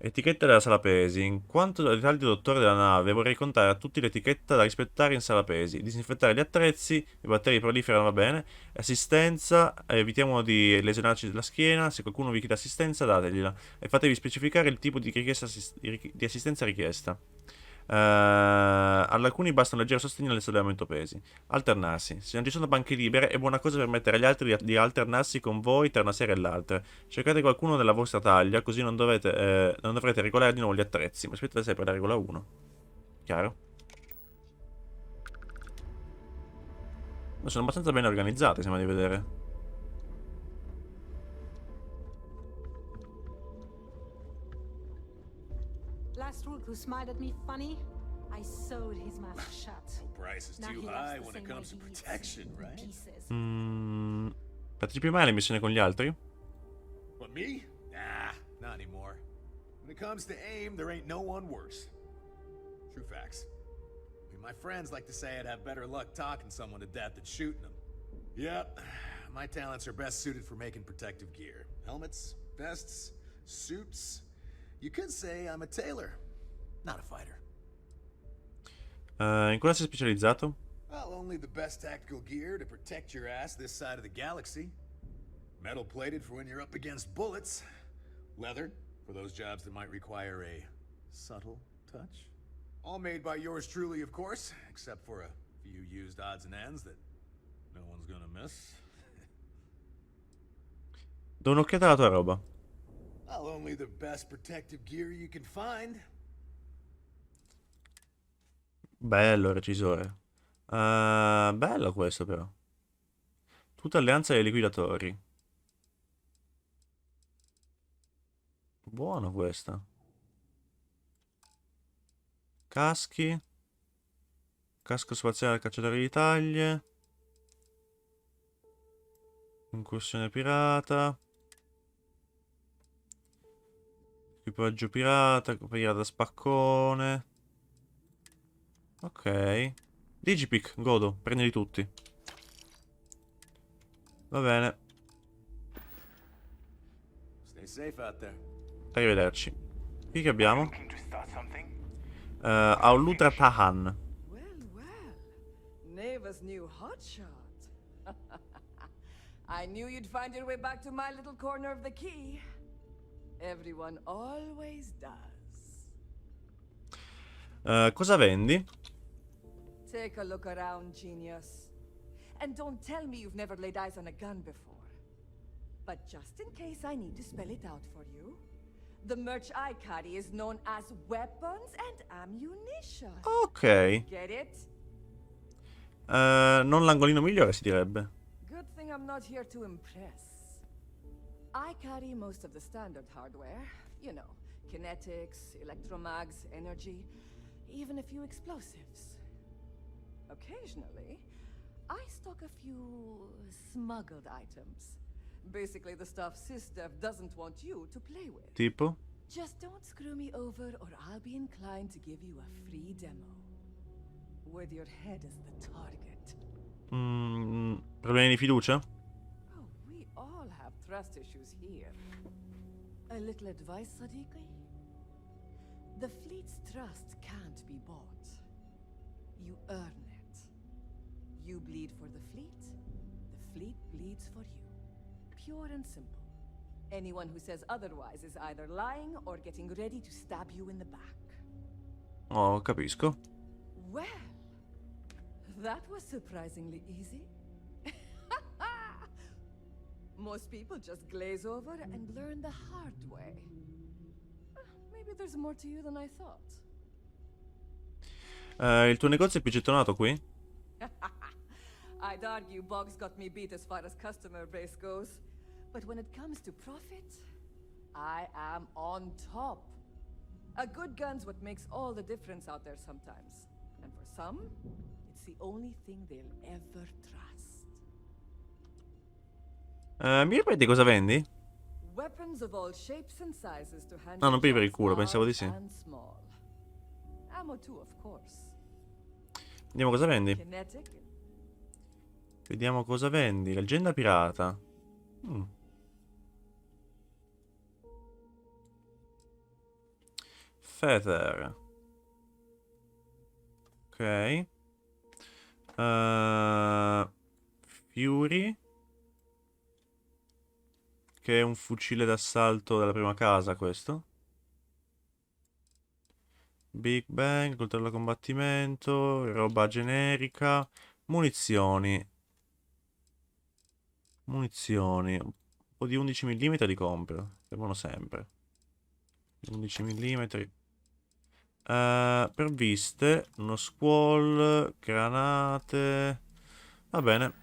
Etichetta della sala pesi. In quanto ai dettagli dottore della nave, vorrei contare a tutti l'etichetta da rispettare in sala pesi. Disinfettare gli attrezzi, i batteri proliferano, va bene. Assistenza, evitiamo di lesionarci la schiena. Se qualcuno vi chiede assistenza, dategliela. E fatevi specificare il tipo di di assistenza richiesta. Ad alcuni basta un leggero sostegno nel sollevamento pesi. Alternarsi. Se non ci sono banche libere, è buona cosa permettere agli altri di alternarsi con voi tra una serie e l'altra. Cercate qualcuno della vostra taglia, così non dovrete regolare di nuovo gli attrezzi. Ma aspettate sempre la regola 1. Chiaro? Ma sono abbastanza ben organizzate, sembra di vedere. Last week who smiled at me funny? I sewed his mouth shut. Price is Now too he high loves when the it same comes to way he eats protection, in right? pieces. Partecipi mai alle missioni con gli altri? What, me? Nah, not anymore. When it comes to aim, there ain't no one worse. True facts. I mean, my friends like to say I'd have better luck talking someone to death than shooting them. Yep, my talents are best suited for making protective gear. Helmets, vests, suits. You could say I'm a tailor, not a fighter. In cosa sei specializzato? Well, only the best tactical gear to protect your ass this side of the galaxy. Metal plated for when you're up against bullets. Leather for those jobs that might require a subtle touch. All made by yours truly, of course, except for a few used odds and ends that no one's gonna miss. Do un'occhiata alla tua roba. Well, only the best protective gear you can find. Bello, recisore. Bello questo però. Tutta alleanza dei liquidatori. Buono questo. Caschi. Casco spaziale al cacciatore di taglie. Incursione pirata. Equipaggio pirata. Pirata spaccone. Ok. Digipick, godo. Prendili tutti. Va bene. Stay safe out there. Arrivederci. Qui che abbiamo? Aulutra Tahan. Neva's new hotshot. I knew you'd find your way back to my little corner of the key. Everyone always does. Cosa vendi? Take a look around, genius. And don't tell me you've never laid eyes on a gun before. But just in case I need to spell it out for you, the merch I carry is known as weapons and ammunition. Ok. Get it? Non l'angolino migliore, si direbbe. Good thing I'm not here to impress. I carry most of the standard hardware. You know, kinetics, electromags, energy, even a few explosives. Occasionally, I stock a few smuggled items. Basically the stuff SysDev doesn't want you to play with. Tipo? Just don't screw me over or I'll be inclined to give you a free demo. With your head as the target. Problemi di fiducia? Oh, we all have trust issues here. A little advice, Sadiqi? The fleet's trust can't be bought. You earn it. You bleed for the fleet bleeds for you. Pure and simple. Anyone who says otherwise is either lying or getting ready to stab you in the back. Oh, capisco. Well, that was surprisingly easy. Most people just glaze over and learn the hard way. Maybe there's more to you than I thought. Il tuo negozio è più gettonato qui? I'd argue Boggs got me beat as far as customer base goes. But when it comes to profit, I am on top. A good gun's what makes all the difference out there sometimes. And for some, it's the only thing they'll ever trust. Mi ripeti cosa vendi? Weapons of all shapes and sizes to handle. No, non più per il jobs culo, pensavo di large sì. and small. Ammo too, of course. Vediamo cosa vendi. Kinetic. Vediamo cosa vendi. Leggenda pirata. Feather. Ok. Fury. Che è un fucile d'assalto della prima casa, questo. Big Bang, coltello da combattimento, roba generica. Munizioni. Munizioni. Un po' di 11 mm li compro. Servono sempre. 11 mm. Provviste. Uno squall. Granate. Va bene.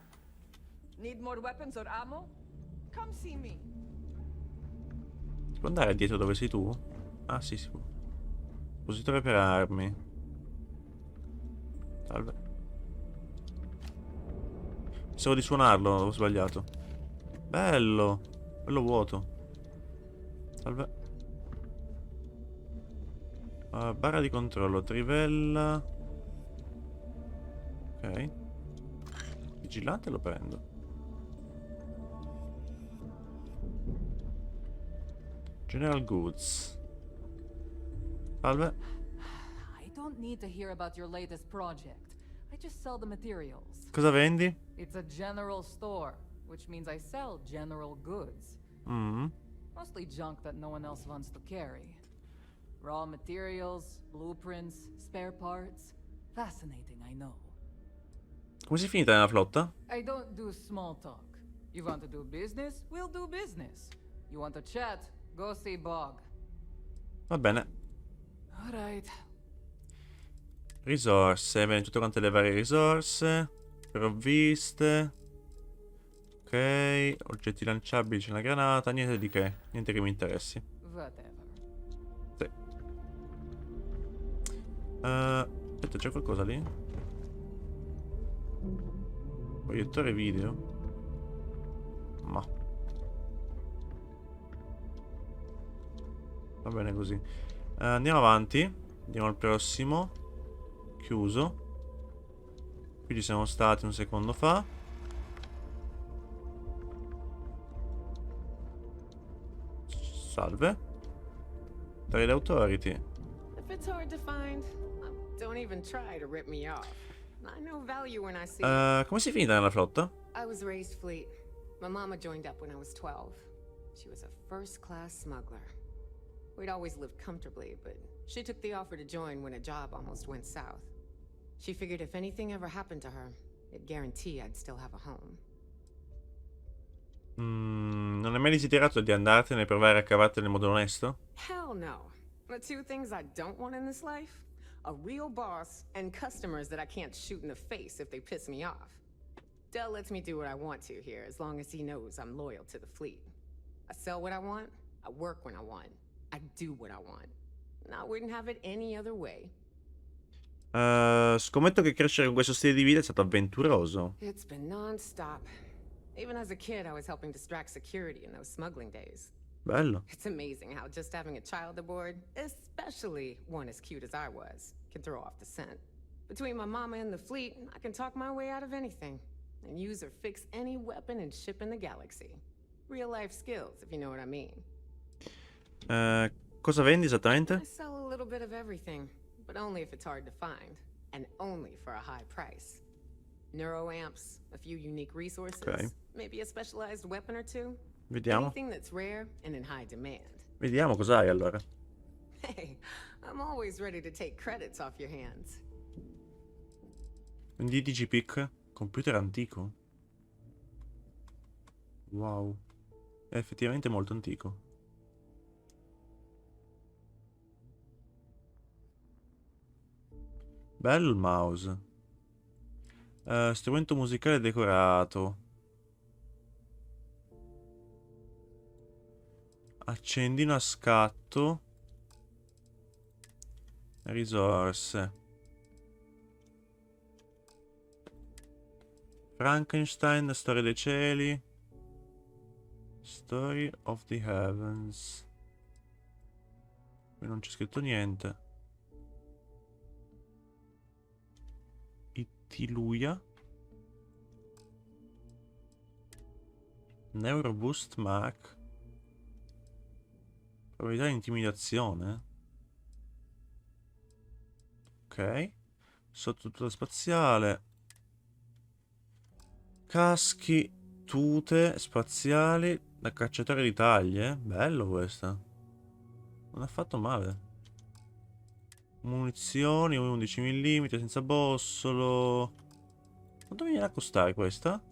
Need more weapons or ammo? Come see me. Si può andare dietro dove sei tu? Ah, sì, si può. Positore per armi. Salve. Pensavo di suonarlo, ho sbagliato. Bello. Bello vuoto. Salve. Barra di controllo, trivella. Ok. Vigilante lo prendo. General Goods. Salve. I don't need to hear about your latest project. I just sell the materials. Cosa vendi? It's a general store, which means I sell general goods. Mostly junk that no one else wants to carry. Raw materials, blueprints, spare parts. Fascinating, I know. Come si è finita nella flotta? I don't do small talk. You want to do business? We'll do business. You want to chat? Go see Bog. Va bene. Alright. Risorse, bene, tutte quante le varie risorse. Provviste. Ok, oggetti lanciabili, c'è una granata, niente di che, niente che mi interessi. Whatever. Sì. Aspetta, c'è qualcosa lì? Proiettore video? Ma. Va bene così. Andiamo avanti. Andiamo al prossimo. Chiuso. Qui ci siamo stati un secondo fa. Salve. Trade Authority. If it's hard to find, don't even try to rip me off. I know value when I see Come si è finita nella flotta? I was raised fleet. My mama joined up when I was 12. She was a first-class smuggler. We'd always lived comfortably, but she took the offer to join when a job almost went south. She figured if anything ever happened to her, it'd guarantee I'd still have a home. Non hai mai desiderato di andartene e provare a cavartene in modo onesto? Hell no. The two things I don't want in this life? A real boss and customers that I can't shoot in the face if they piss me off. Dell lets me do what I want to here as long as he knows I'm loyal to the fleet. I sell what I want, I work when I want, I do what I want. I wouldn't have it any other way. Scommetto che crescere con questo stile di vita è stato avventuroso. It's been non-stop. Even as a kid, I was helping distract security in those smuggling days. Bello. It's amazing how just having a child aboard, especially one as cute as I was, can throw off the scent. Between my mama and the fleet, I can talk my way out of anything. And use or fix any weapon and ship in the galaxy. Real life skills, if you know what I mean. Cosa vendi esattamente? I sell a little bit of everything, but only if it's hard to find. And only for a high price. Neuroamps, a few unique resources, Okay. maybe a specialized weapon or two. Vediamo. Anything that's rare and in high demand. Vediamo cos'hai allora. Hey, I'm always ready to take credits off your hands. Vendi digipic? Computer antico? Wow. È effettivamente molto antico. Bello il mouse. Strumento musicale decorato. Accendino a scatto. Risorse. Frankenstein, storia dei cieli. Story of the Heavens. Qui non c'è scritto niente. Ittiluia. Neuroboost Mac. Probabilità di intimidazione. Ok. Sottotuta spaziale. Caschi, tute spaziali da cacciatore di taglie. Bello questo. Non è fatto male. Munizioni 11 mm senza bossolo. Quanto mi viene a costare questa?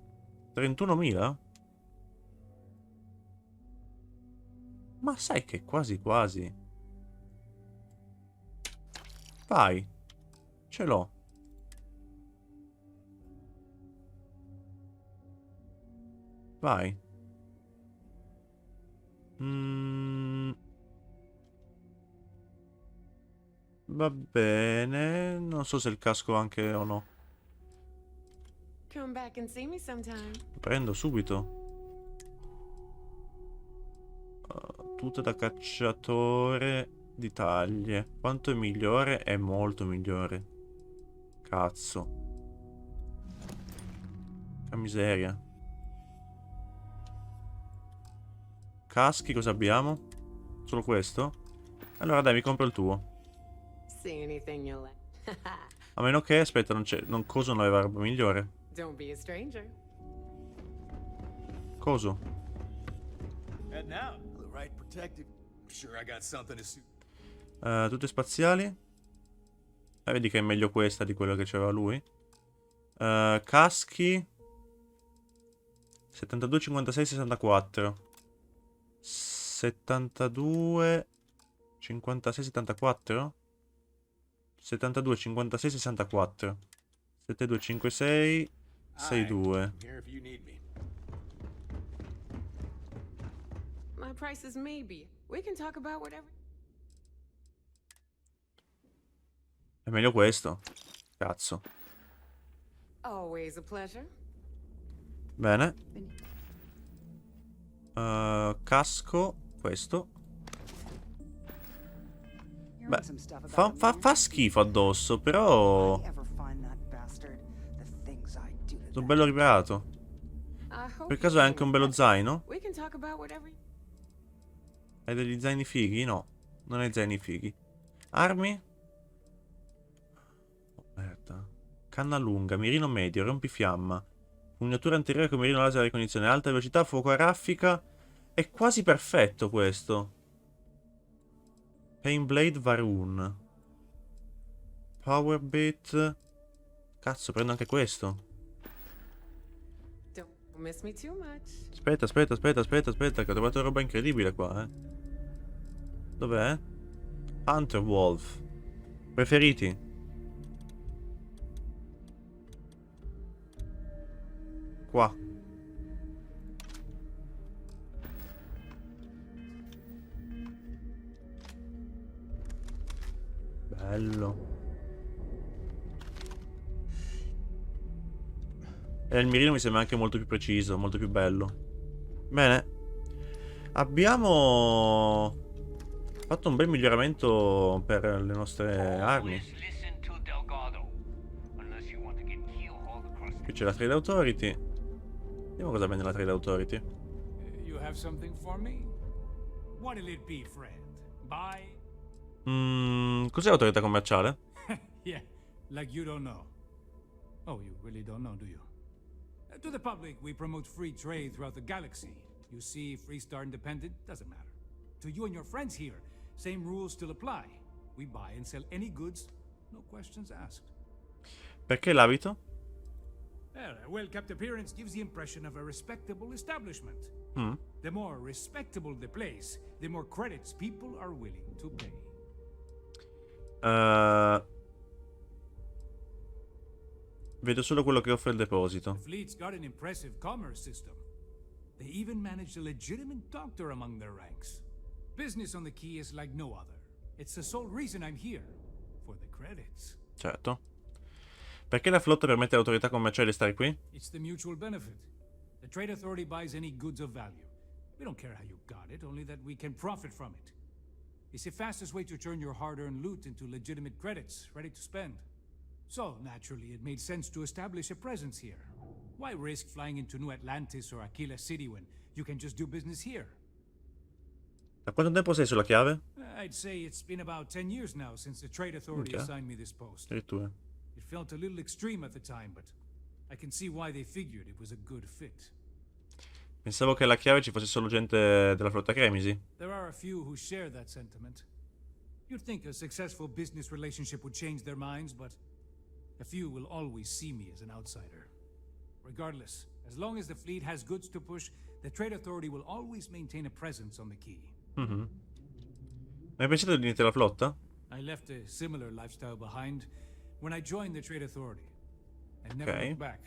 31.000? Ma sai che quasi quasi. Vai. Ce l'ho. Vai. Va bene. Non so se il casco anche o no. Come back and see me sometime. Lo prendo subito. Tuta da cacciatore di taglie. Quanto è migliore? È molto migliore. Cazzo. Che miseria. Caschi cosa abbiamo? Solo questo? Allora dai, mi compro il tuo. See anything you like. A meno che, aspetta, non Coso non aveva roba migliore. Don't be a stranger. Coso? And now, the right protective. I'm sure I got something to suit. Tutte spaziali. Vedi che è meglio questa di quello che c'aveva lui. Caschi 72, 56, 64. 72 56, 74. 72, 56, 64. 72, 56, 62. I'm here if you need me. My price is maybe. We can talk about whatever. È meglio questo. Cazzo. Always a pleasure. Bene. Casco. Questo. Beh, fa schifo addosso, però sono bello riparato. Per caso hai anche un bello zaino? We can talk about whatever. Hai degli zaini fighi? No, non hai zaini fighi. Armi? Merda. Canna lunga, mirino medio, rompifiamma. Pugnatura anteriore con mirino laser a ricognizione, alta velocità, fuoco a raffica. È quasi perfetto questo. Painblade Varun. Power Bit. Cazzo, prendo anche questo. Don't miss me too much. Aspetta, che ho trovato roba incredibile qua, eh. Dov'è? Hunter Wolf. Preferiti? Qua. Bello. E il mirino mi sembra anche molto più preciso, molto più bello. Bene. Abbiamo fatto un bel miglioramento per le nostre armi. Qui c'è la Trade Authority. Vediamo cosa vende la Trade Authority. You have something for me? What'll it be, friend? Buy? Cos'è l'autorità commerciale? Yeah, like you don't know. Oh, you really don't know, do you? To the public, we promote free trade throughout the galaxy. You see, Freestar Independent doesn't matter. To you and your friends here, same rules still apply. We buy and sell any goods, no questions asked. Perché l'abito? Well, a well-kept appearance gives the impression of a respectable establishment. The more respectable the place, the more credits people are willing to pay. Vedo solo quello che offre il deposito. The fleet's got an impressive commerce system. They even managed a legitimate doctor among their ranks. Business on the Key is like no other. It's the sole reason I'm here. For the credits. Certo. Perché la flotta permette all'autorità commerciale di stare qui? It's the mutual benefit. The Trade Authority buys any goods of value. We don't care how you got it, only that we can profit from it. It's the fastest way to turn your hard-earned loot into legitimate credits, ready to spend. So, naturally, it made sense to establish a presence here. Why risk flying into New Atlantis or Aquila City when you can just do business here? Da quanto tempo sei sulla chiave? I'd say it's been about 10 years now since the Trade Authority assigned me this post. Addirittura. It felt a little extreme at the time, but I can see why they figured it was a good fit. Pensavo che alla chiave ci fosse solo gente della flotta Cremisi. There are a few who share that sentiment. You'd think a successful business relationship would change their minds, but a few will always see me as an outsider. Regardless, as long as the fleet has goods to push, the Trade Authority will always maintain a presence on the quay. Hai pensato di unirti alla flotta? I left a similar lifestyle behind when I joined the Trade Authority. I never Okay. looked back.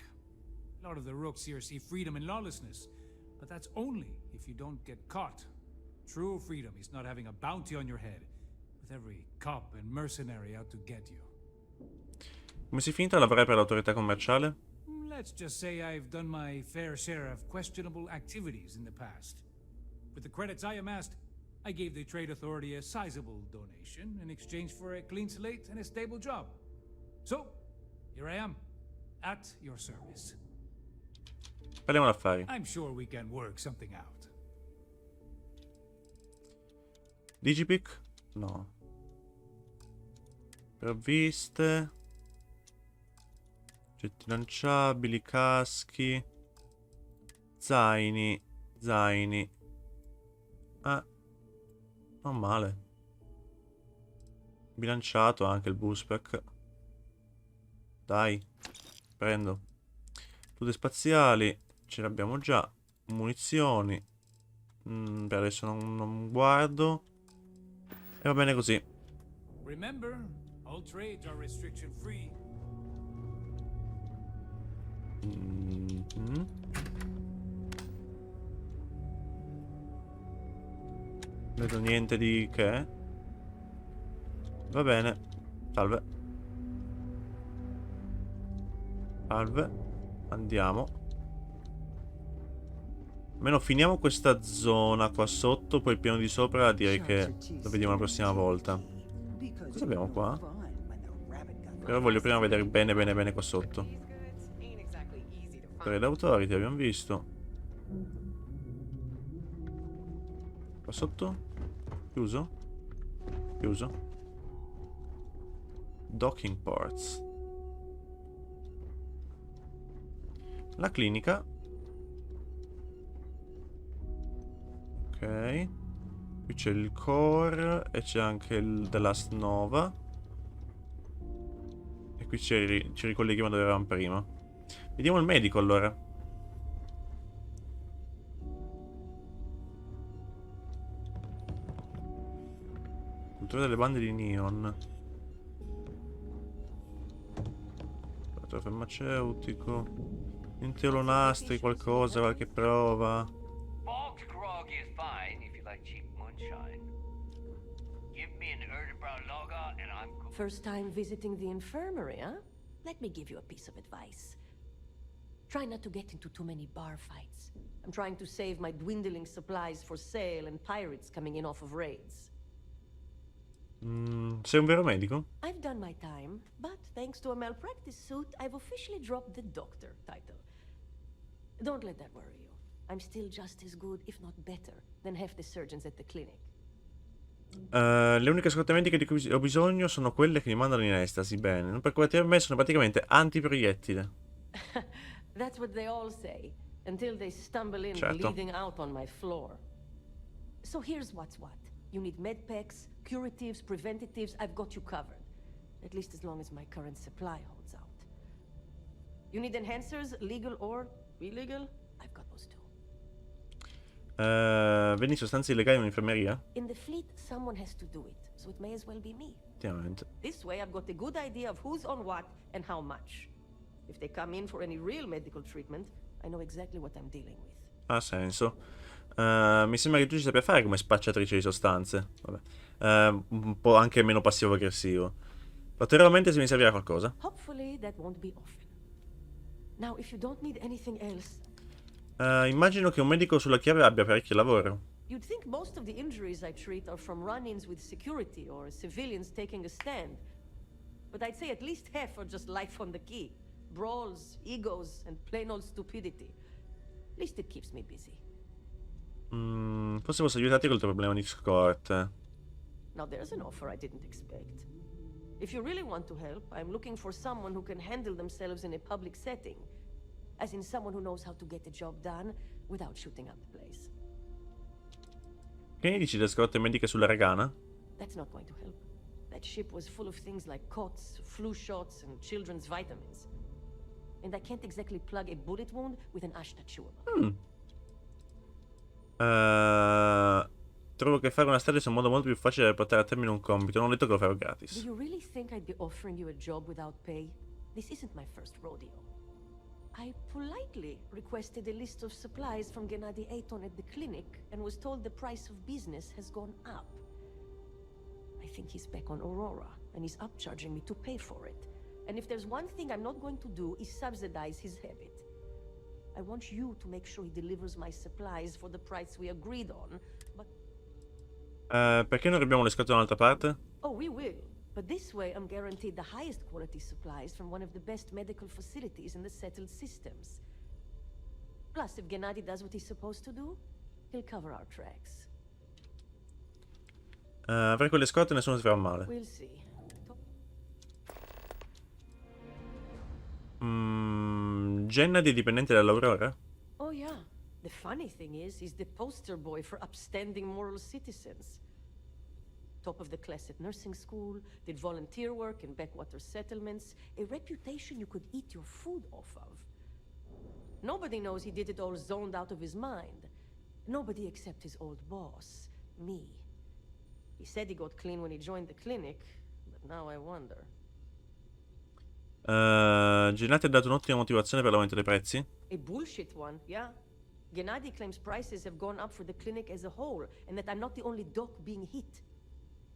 A lot of the rooks here see freedom and lawlessness, but that's only if you don't get caught. True freedom is not having a bounty on your head, with every cop and mercenary out to get you. Come si finta a lavorare per l'autorità commerciale? Let's just say I've done my fair share of questionable activities in the past. With the credits I amassed, I gave the Trade Authority a sizable donation in exchange for a clean slate and a stable job. So, here I am, at your service. Parliamo d'affari. I'm sure we can work something out. Digipic? No. Provviste. Oggetti lanciabili, caschi. Zaini. Zaini. Ah. Non male. Bilanciato anche il bullspec. Dai. Prendo. Tute spaziali. Ce le abbiamo già. Munizioni. Per adesso non guardo. E va bene così. Remember, all trades are restriction free. Non vedo niente di che. Va bene. Salve. Salve. Andiamo. Almeno finiamo questa zona qua sotto. Poi il piano di sopra direi che lo vediamo la prossima volta. Cosa abbiamo qua? Però voglio prima vedere bene bene bene qua sotto. Trade Authority abbiamo visto. Qua sotto? Chiuso? Chiuso. Docking ports. La clinica. Ok. Qui c'è il core e c'è anche il The Last Nova. E qui ci ricolleghiamo dove eravamo prima. Vediamo il medico allora. Cultura delle bande di neon. Laboratorio farmaceutico. Inteolonastri, qualcosa, qualche prova. Bog's grog is fine if you like cheap moonshine. Give me an Erdebrow lager and I'm good. First time visiting the infirmary, huh? Let me give you a piece of advice. Try not to get into too many bar fights. I'm trying to save my dwindling supplies for sale and pirates coming in off of raids. Sei un vero medico? I've done my time, but thanks to a malpractice suit, I've officially dropped the doctor title. Don't let that worry you. I'm still just as good, if not better, than half the surgeons at the clinic. Le uniche scorte mediche di cui ho bisogno sono quelle che mi mandano in estasi. Bene, non preoccupatevi per me, sono praticamente antiproiettile. That's what they all say, until they stumble in Certo. bleeding out on my floor. So here's what's what. You need medpacks, curatives, preventatives, I've got you covered. At least as long as my current supply holds out. You need enhancers, legal or illegal? I've got those too. Vendi sostanze illegali in un'infermeria? In the fleet, someone has to do it, so it may as well be me. Effettivamente. This way, I've got a good idea of who's on what and how much. If they come in for any real medical treatment, I know exactly what I'm dealing with. Ha senso. Mi sembra che tu ci sappia fare come spacciatrice di sostanze. Vabbè. Un po' anche meno passivo-aggressivo. Ulteriormente se mi servirà qualcosa. Hopefully that won't be often. Now, if you don't need anything else... Immagino che un medico sulla chiave abbia parecchio lavoro. You'd think most of the injuries I treat are from run-ins with security or civilians taking a stand. But I'd say at least half are just life on the key. Brawls, egos, and plain old stupidity. At least it keeps me busy. Forse posso aiutarti col tuo problema di scorte. Now there's an offer I didn't expect. If you really want to help, I'm looking for someone who can handle themselves in a public setting. As in someone who knows how to get the job done without shooting up the place. Che ne dici delle scorte mediche sulla Ragana? That's not going to help. That ship was full of things like cots, flu shots, and children's vitamins. And I can't exactly plug a bullet wound with an Ashta chewable. Trovo che fare una stadia sia un modo molto più facile per portare a termine un compito. Non ho detto che lo farò gratis. Do you really think I'd be offering you a job without pay? This isn't my first rodeo. I politely requested a list of supplies from Gennady Aiton at the clinic and was told the price of business has gone up. I think he's back on Aurora and he's upcharging me to pay for it. And if there's one thing I'm not going to do is subsidize his habit. I want you to make sure he delivers my supplies for the price we agreed on, but... Perché non abbiamo le scorte da un'altra parte? Oh, we will. But this way, I'm guaranteed the highest quality supplies from one of the best medical facilities in the settled systems. Plus, if Gennady does what he's supposed to do, he'll cover our tracks. Avrei quelle scorte e nessuno si farà male. We'll see. Gennady è dipendente dall'Aurora? Oh yeah. The funny thing is, he's the poster boy for upstanding moral citizens. Top of the class at nursing school, did volunteer work in backwater settlements, a reputation you could eat your food off of. Nobody knows he did it all zoned out of his mind. Nobody except his old boss, me. He said he got clean when he joined the clinic, but now I wonder. Gennady ha dato un'ottima motivazione per l'aumento dei prezzi? A bullshit one, yeah. Gennady claims prices have gone up for the clinic as a whole, and that I'm not the only doc being hit.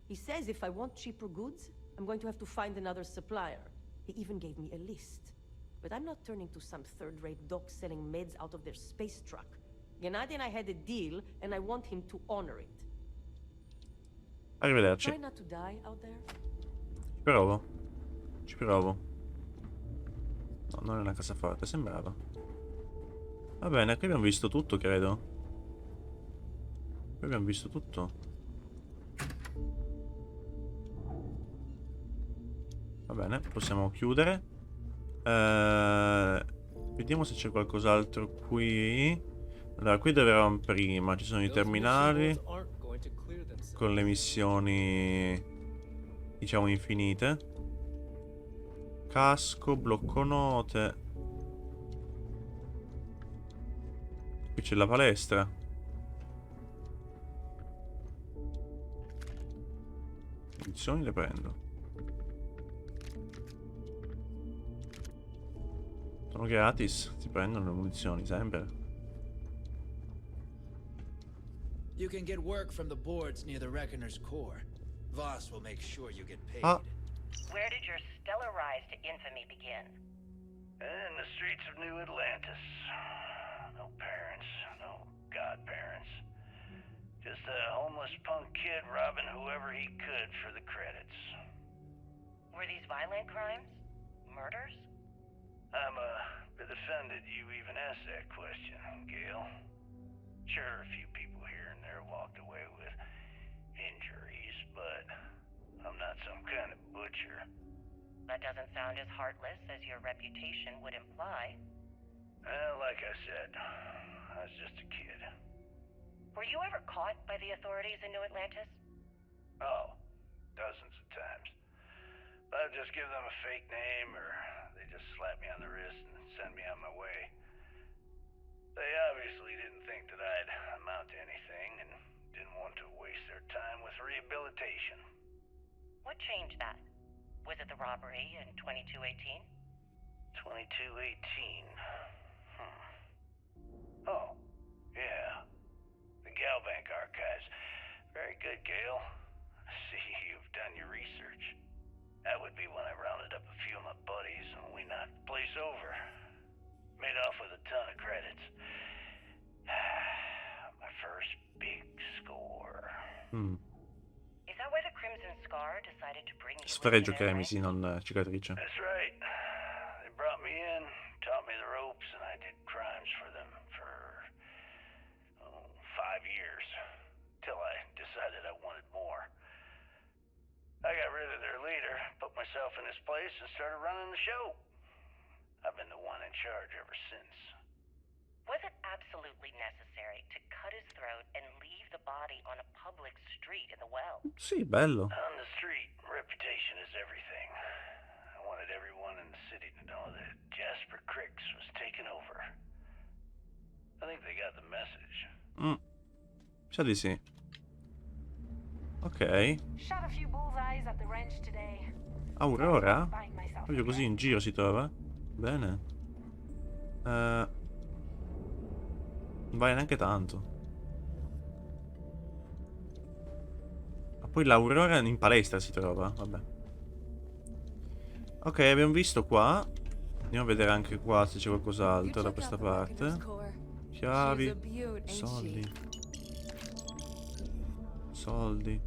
He says if I want cheaper goods, I'm going to have to find another supplier. He even gave me a list. But I'm not turning to some third-rate doc selling meds out of their space truck. Gennady and I had a deal, and I want him to honor it. Arrivederci. Try not to die out there. Ci provo. Ci provo. No, non è una cassaforte, sembrava. Va bene, qui abbiamo visto tutto, credo. Qui abbiamo visto tutto. Va bene, possiamo chiudere. Vediamo se c'è qualcos'altro qui. Allora, qui dove eravamo prima. Ci sono i terminali con le missioni, diciamo, infinite. Casco, blocco note. Qui c'è la palestra. Missioni le prendo. Sono gratis, si prendono le munizioni sempre. You can get work from the boards near the Reckoner's core. Voss will make sure you get paid. Where did your stellar rise to infamy begin? In the streets of New Atlantis. No parents, no godparents. Just a homeless punk kid robbing whoever he could for the credits. Were these violent crimes? Murders? I'm a bit offended you even asked that question, Gale. Sure, a few people here and there walked away with injuries, but I'm not some kind of butcher. That doesn't sound as heartless as your reputation would imply. Well, like I said, I was just a kid. Were you ever caught by the authorities in New Atlantis? Oh, dozens of times. But I'd just give them a fake name, or they just slap me on the wrist and send me on my way. They obviously didn't think that I'd amount to anything, and didn't want to waste their time with rehabilitation. What changed that? Was it the robbery in 2218? 2218? Oh, yeah. The Galbank archives. Very good, Gale. I see you've done your research. That would be when I rounded up a few of my buddies and we knocked the place over. Made off with a ton of credits. Mm. Is that why the Crimson Scar decided to bring you Sfregio into their cremisi, non cicatrice. That's right. They brought me in, taught me the ropes, and I did crimes for them for 5 years. Till I decided I wanted more. I got rid of their leader, put myself in his place, and started running the show. I've been the one in charge ever since. Was it absolutely necessary to cut his throat and leave the body on a public street in the well? Sì, bello. On the street, reputation is everything. I wanted everyone in the city to know that Jasper Cricks was taking over. I think they got the message. Sa di sì. Ok. Shot a few bullseyes at the ranch today. Aurora? Proprio così in giro si trova? Bene. Non vale neanche tanto. Ma poi l'Aurora in palestra si trova. Vabbè. Ok, abbiamo visto qua. Andiamo a vedere anche qua se c'è qualcos'altro da questa parte. Chiavi. Soldi. Soldi.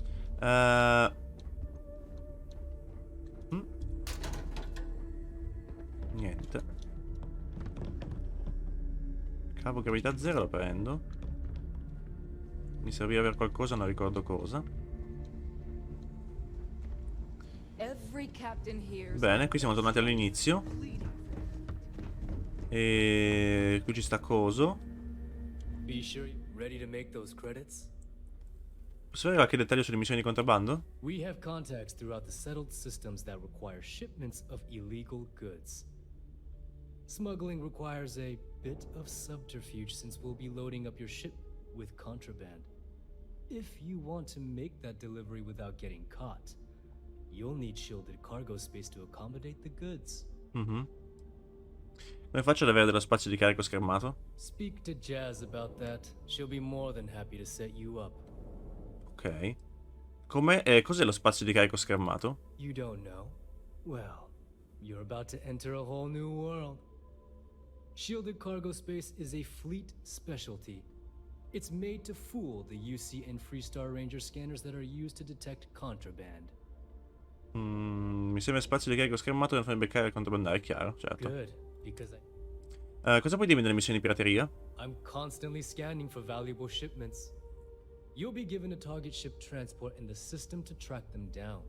Niente. Cavo gravità 0 lo prendo. Mi serviva per qualcosa, non ricordo cosa. Bene, qui siamo tornati all'inizio. E qui ci sta coso. Be sure you're ready to make those credits. Posso avere qualche dettaglio sulle missioni di contrabbando? We have contacts throughout the settled systems that require shipments of illegal goods. Smuggling requires a bit of subterfuge since we'll be loading up your ship with contraband. If you want to make that delivery without getting caught, you'll need shielded cargo space to accommodate the goods. Come faccio ad avere dello spazio di carico schermato? Speak to Jazz about that. She'll be more than happy to set you up. Ok. Cos'è lo spazio di carico schermato? You don't know? Well, you're about to enter a whole new world. Shielded cargo space is a fleet specialty. It's made to fool the UC and Freestar Ranger scanners that are used to detect contraband. Mi serve spazio di carico schermato per farmi beccare il contrabbandare, chiaro, certo. Good, because cosa puoi dirmi delle missioni di pirateria? I'm constantly scanning for valuable shipments. You'll be given a target ship transport and the system to track them down.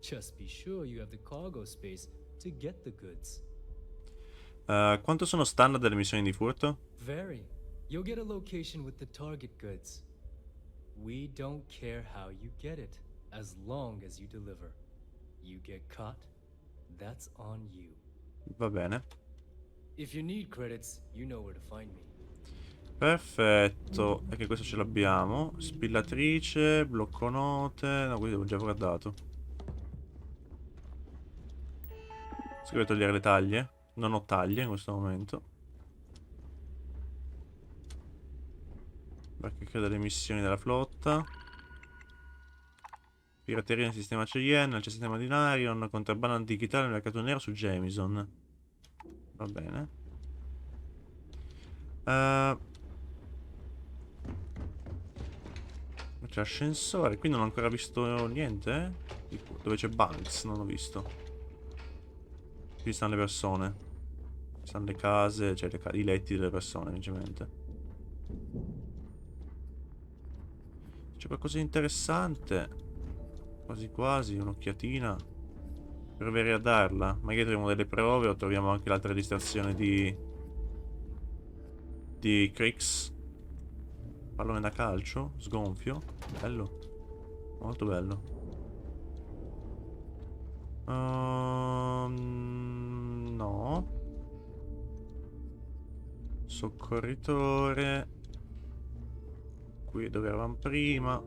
Just be sure you have the cargo space to get the goods. Quanto sono standard delle missioni di furto? Vary. You'll get a location with the target goods. We don't care how you get it, as long as you deliver. You get caught, that's on you. Va bene. If you need credits, you know where to find me. Perfetto. E che questo ce l'abbiamo. Spillatrice, blocco note. No, questo l'avevo già guardato. Devo togliere le taglie. Non ho taglie in questo momento. Perché delle missioni della flotta. Pirateria nel sistema Cheyenne, nel sistema di Narion, contrabbando antichità nel mercato nero su Jamison. Va bene. C'è ascensore, qui non ho ancora visto niente, Dove c'è Banks, non ho visto. Qui stanno le persone. Stanno le case, cioè i letti delle persone, semplicemente. C'è qualcosa di interessante. Quasi quasi, un'occhiatina. Proverei a darla. Magari troviamo delle prove o troviamo anche l'altra registrazione di Crix. Pallone da calcio, sgonfio. Bello. Molto bello. No. Soccorritore. Qui dove eravamo prima.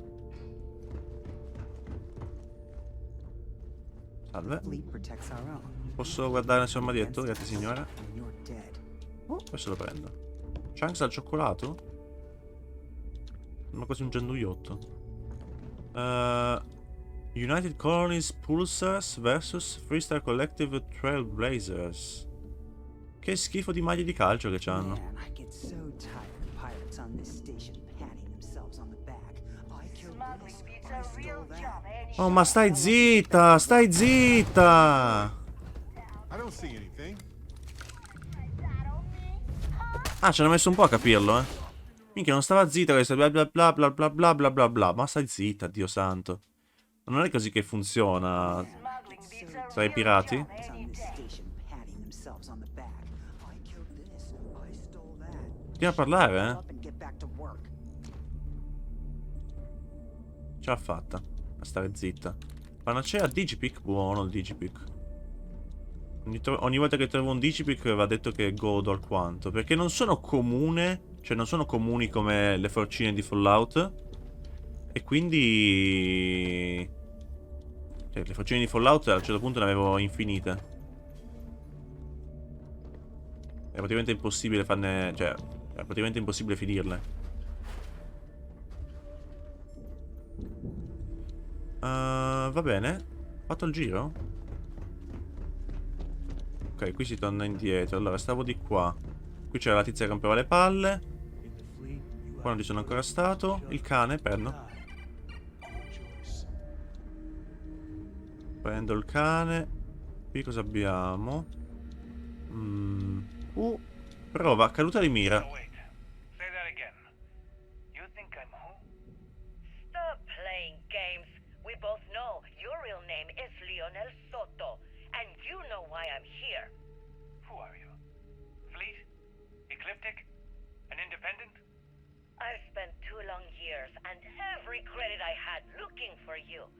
Salve. Posso guardare nel suo armadietto? Grazie signora. Questo lo prendo. Chunks al cioccolato? Sembra quasi un gianduiotto. United Colonies Pulsars vs Freestar Collective Trailblazers. Che schifo di maglie di calcio che c'hanno. Man, I get so tired of pirates on this station patting themselves on the back. I kill Oh, ma stai zitta! Stai zitta! I don't see anything. Ah, ci hanno messo un po' a capirlo, eh. Minchia, non stava zitta questa bla bla bla bla bla bla bla bla bla. Ma stai zitta, Dio santo. Non è così che funziona. Tra i pirati? Continua a parlare, eh? Ce l'ha fatta. A stare zitta. Panacea Digipic? Buono il Digipic. Ogni volta che trovo un Digipic va detto che godo alquanto. Perché non sono comune. Cioè non sono comuni come le forcine di Fallout. E quindi... Cioè le forcine di Fallout a un certo punto ne avevo infinite. È praticamente impossibile farne... Cioè, è praticamente impossibile finirle. Va bene. Fatto il giro? Ok, qui si torna indietro. Allora, stavo di qua. Qui c'era la tizia che rompeva le palle. Qua non ci sono ancora stato. Il cane, prendo. Prendo il cane. Qui cosa abbiamo? Prova, caduta di mira. Say that again. You think I'm who? Stop playing games. We both know your real name is Lionel Soto, and you know why I'm here. Who are you? Fleet? Ecliptic? An independent? I've spent 2 long years and every credit I had looking for you,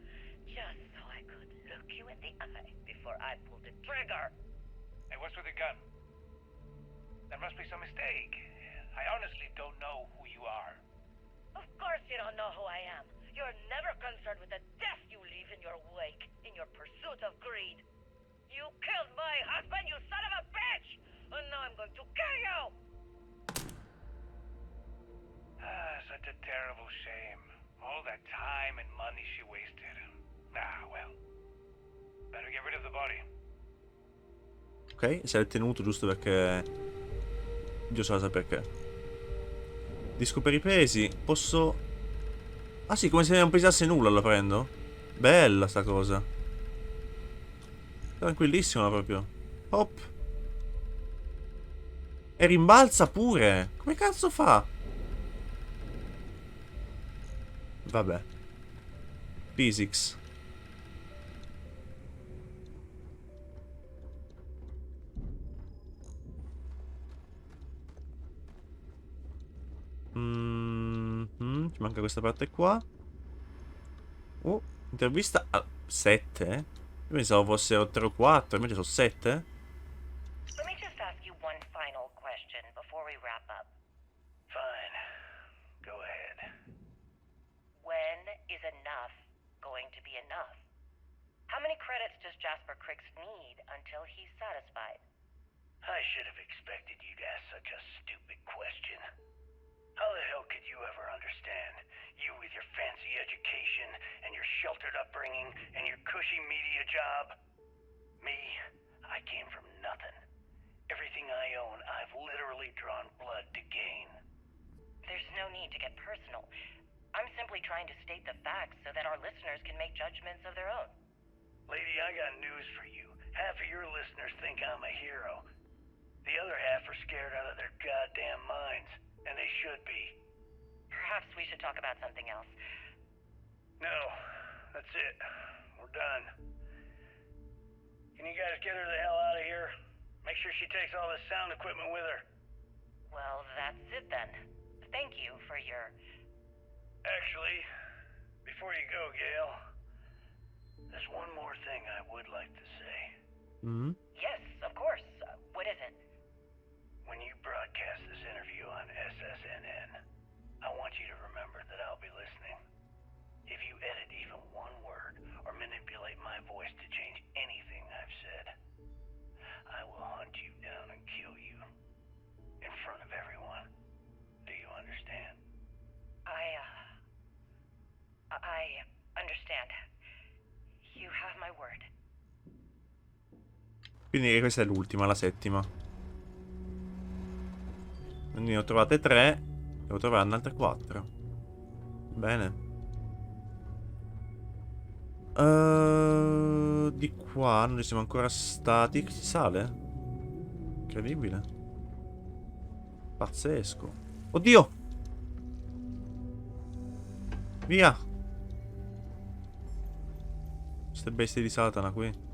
just so I could look you in the eye before I pulled the trigger. Hey, what's with the gun? There must be some mistake. I honestly don't know who you are. Of course you don't know who I am. You're never concerned with the death you leave in your wake, in your pursuit of greed. You killed my husband, you son of a bitch! And now I'm going to kill you! Such a terrible shame. All that time and money she wasted. Ah, well. Better get rid of the body. Ok, si è tenuto giusto perché... Dio sa perché. Disco per i pesi. Posso... Ah sì, come se non pesasse nulla lo prendo. Bella sta cosa. Tranquillissima proprio. Hop. E rimbalza pure. Come cazzo fa? Vabbè. Physics. Ci manca questa parte qua. Intervista a 7? Io pensavo fossero 3 o 4, invece sono 7. Let me just ask you one final question before we wrap up. Fine. Go ahead. When is enough going to be enough? How many credits does Jasper Criggs need until he's satisfied? I should have expected you to ask such a stupid question. How the hell could you ever understand? You with your fancy education and your sheltered upbringing and your cushy media job. Me, I came from nothing. Everything I own, I've literally drawn blood to gain. There's no need to get personal. I'm simply trying to state the facts so that our listeners can make judgments of their own. Lady, I got news for you. Half of your listeners think I'm a hero. The other half are scared out of their goddamn minds. And they should be. Perhaps we should talk about something else. No, that's it. We're done. Can you guys get her the hell out of here? Make sure she takes all this sound equipment with her. Well, that's it then. Thank you for your... Actually, before you go, Gail, there's one more thing I would like to say. Yes, of course. What is it? When you broadcast this interview on SSNN, I want you to remember that I'll be listening. If you edit even one word or manipulate my voice to change anything I've said, I will hunt you down and kill you in front of everyone. Do you understand? I understand. You have my word. Quindi questa è l'ultima, la settima. Quindi ne ho trovate 3. Devo trovarne altre 4. Bene. Di qua non ci siamo ancora stati. Si sale? Incredibile. Pazzesco. Oddio! Via! Queste bestie di Satana qui.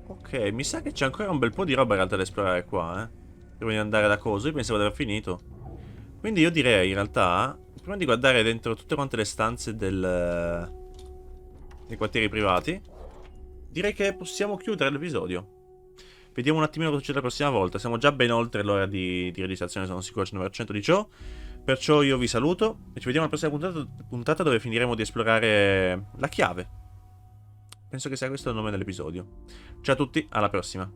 Ok, mi sa che c'è ancora un bel po' di roba in realtà da esplorare qua, eh. Devo andare da coso, io pensavo di aver finito. Quindi io direi in realtà, prima di guardare dentro tutte quante le stanze dei quartieri privati, direi che possiamo chiudere l'episodio. Vediamo un attimino cosa succede la prossima volta. Siamo già ben oltre l'ora di registrazione, sono sicuro al 100% di ciò. Perciò io vi saluto e ci vediamo alla prossima puntata dove finiremo di esplorare la chiave. Penso che sia questo il nome dell'episodio. Ciao a tutti, alla prossima.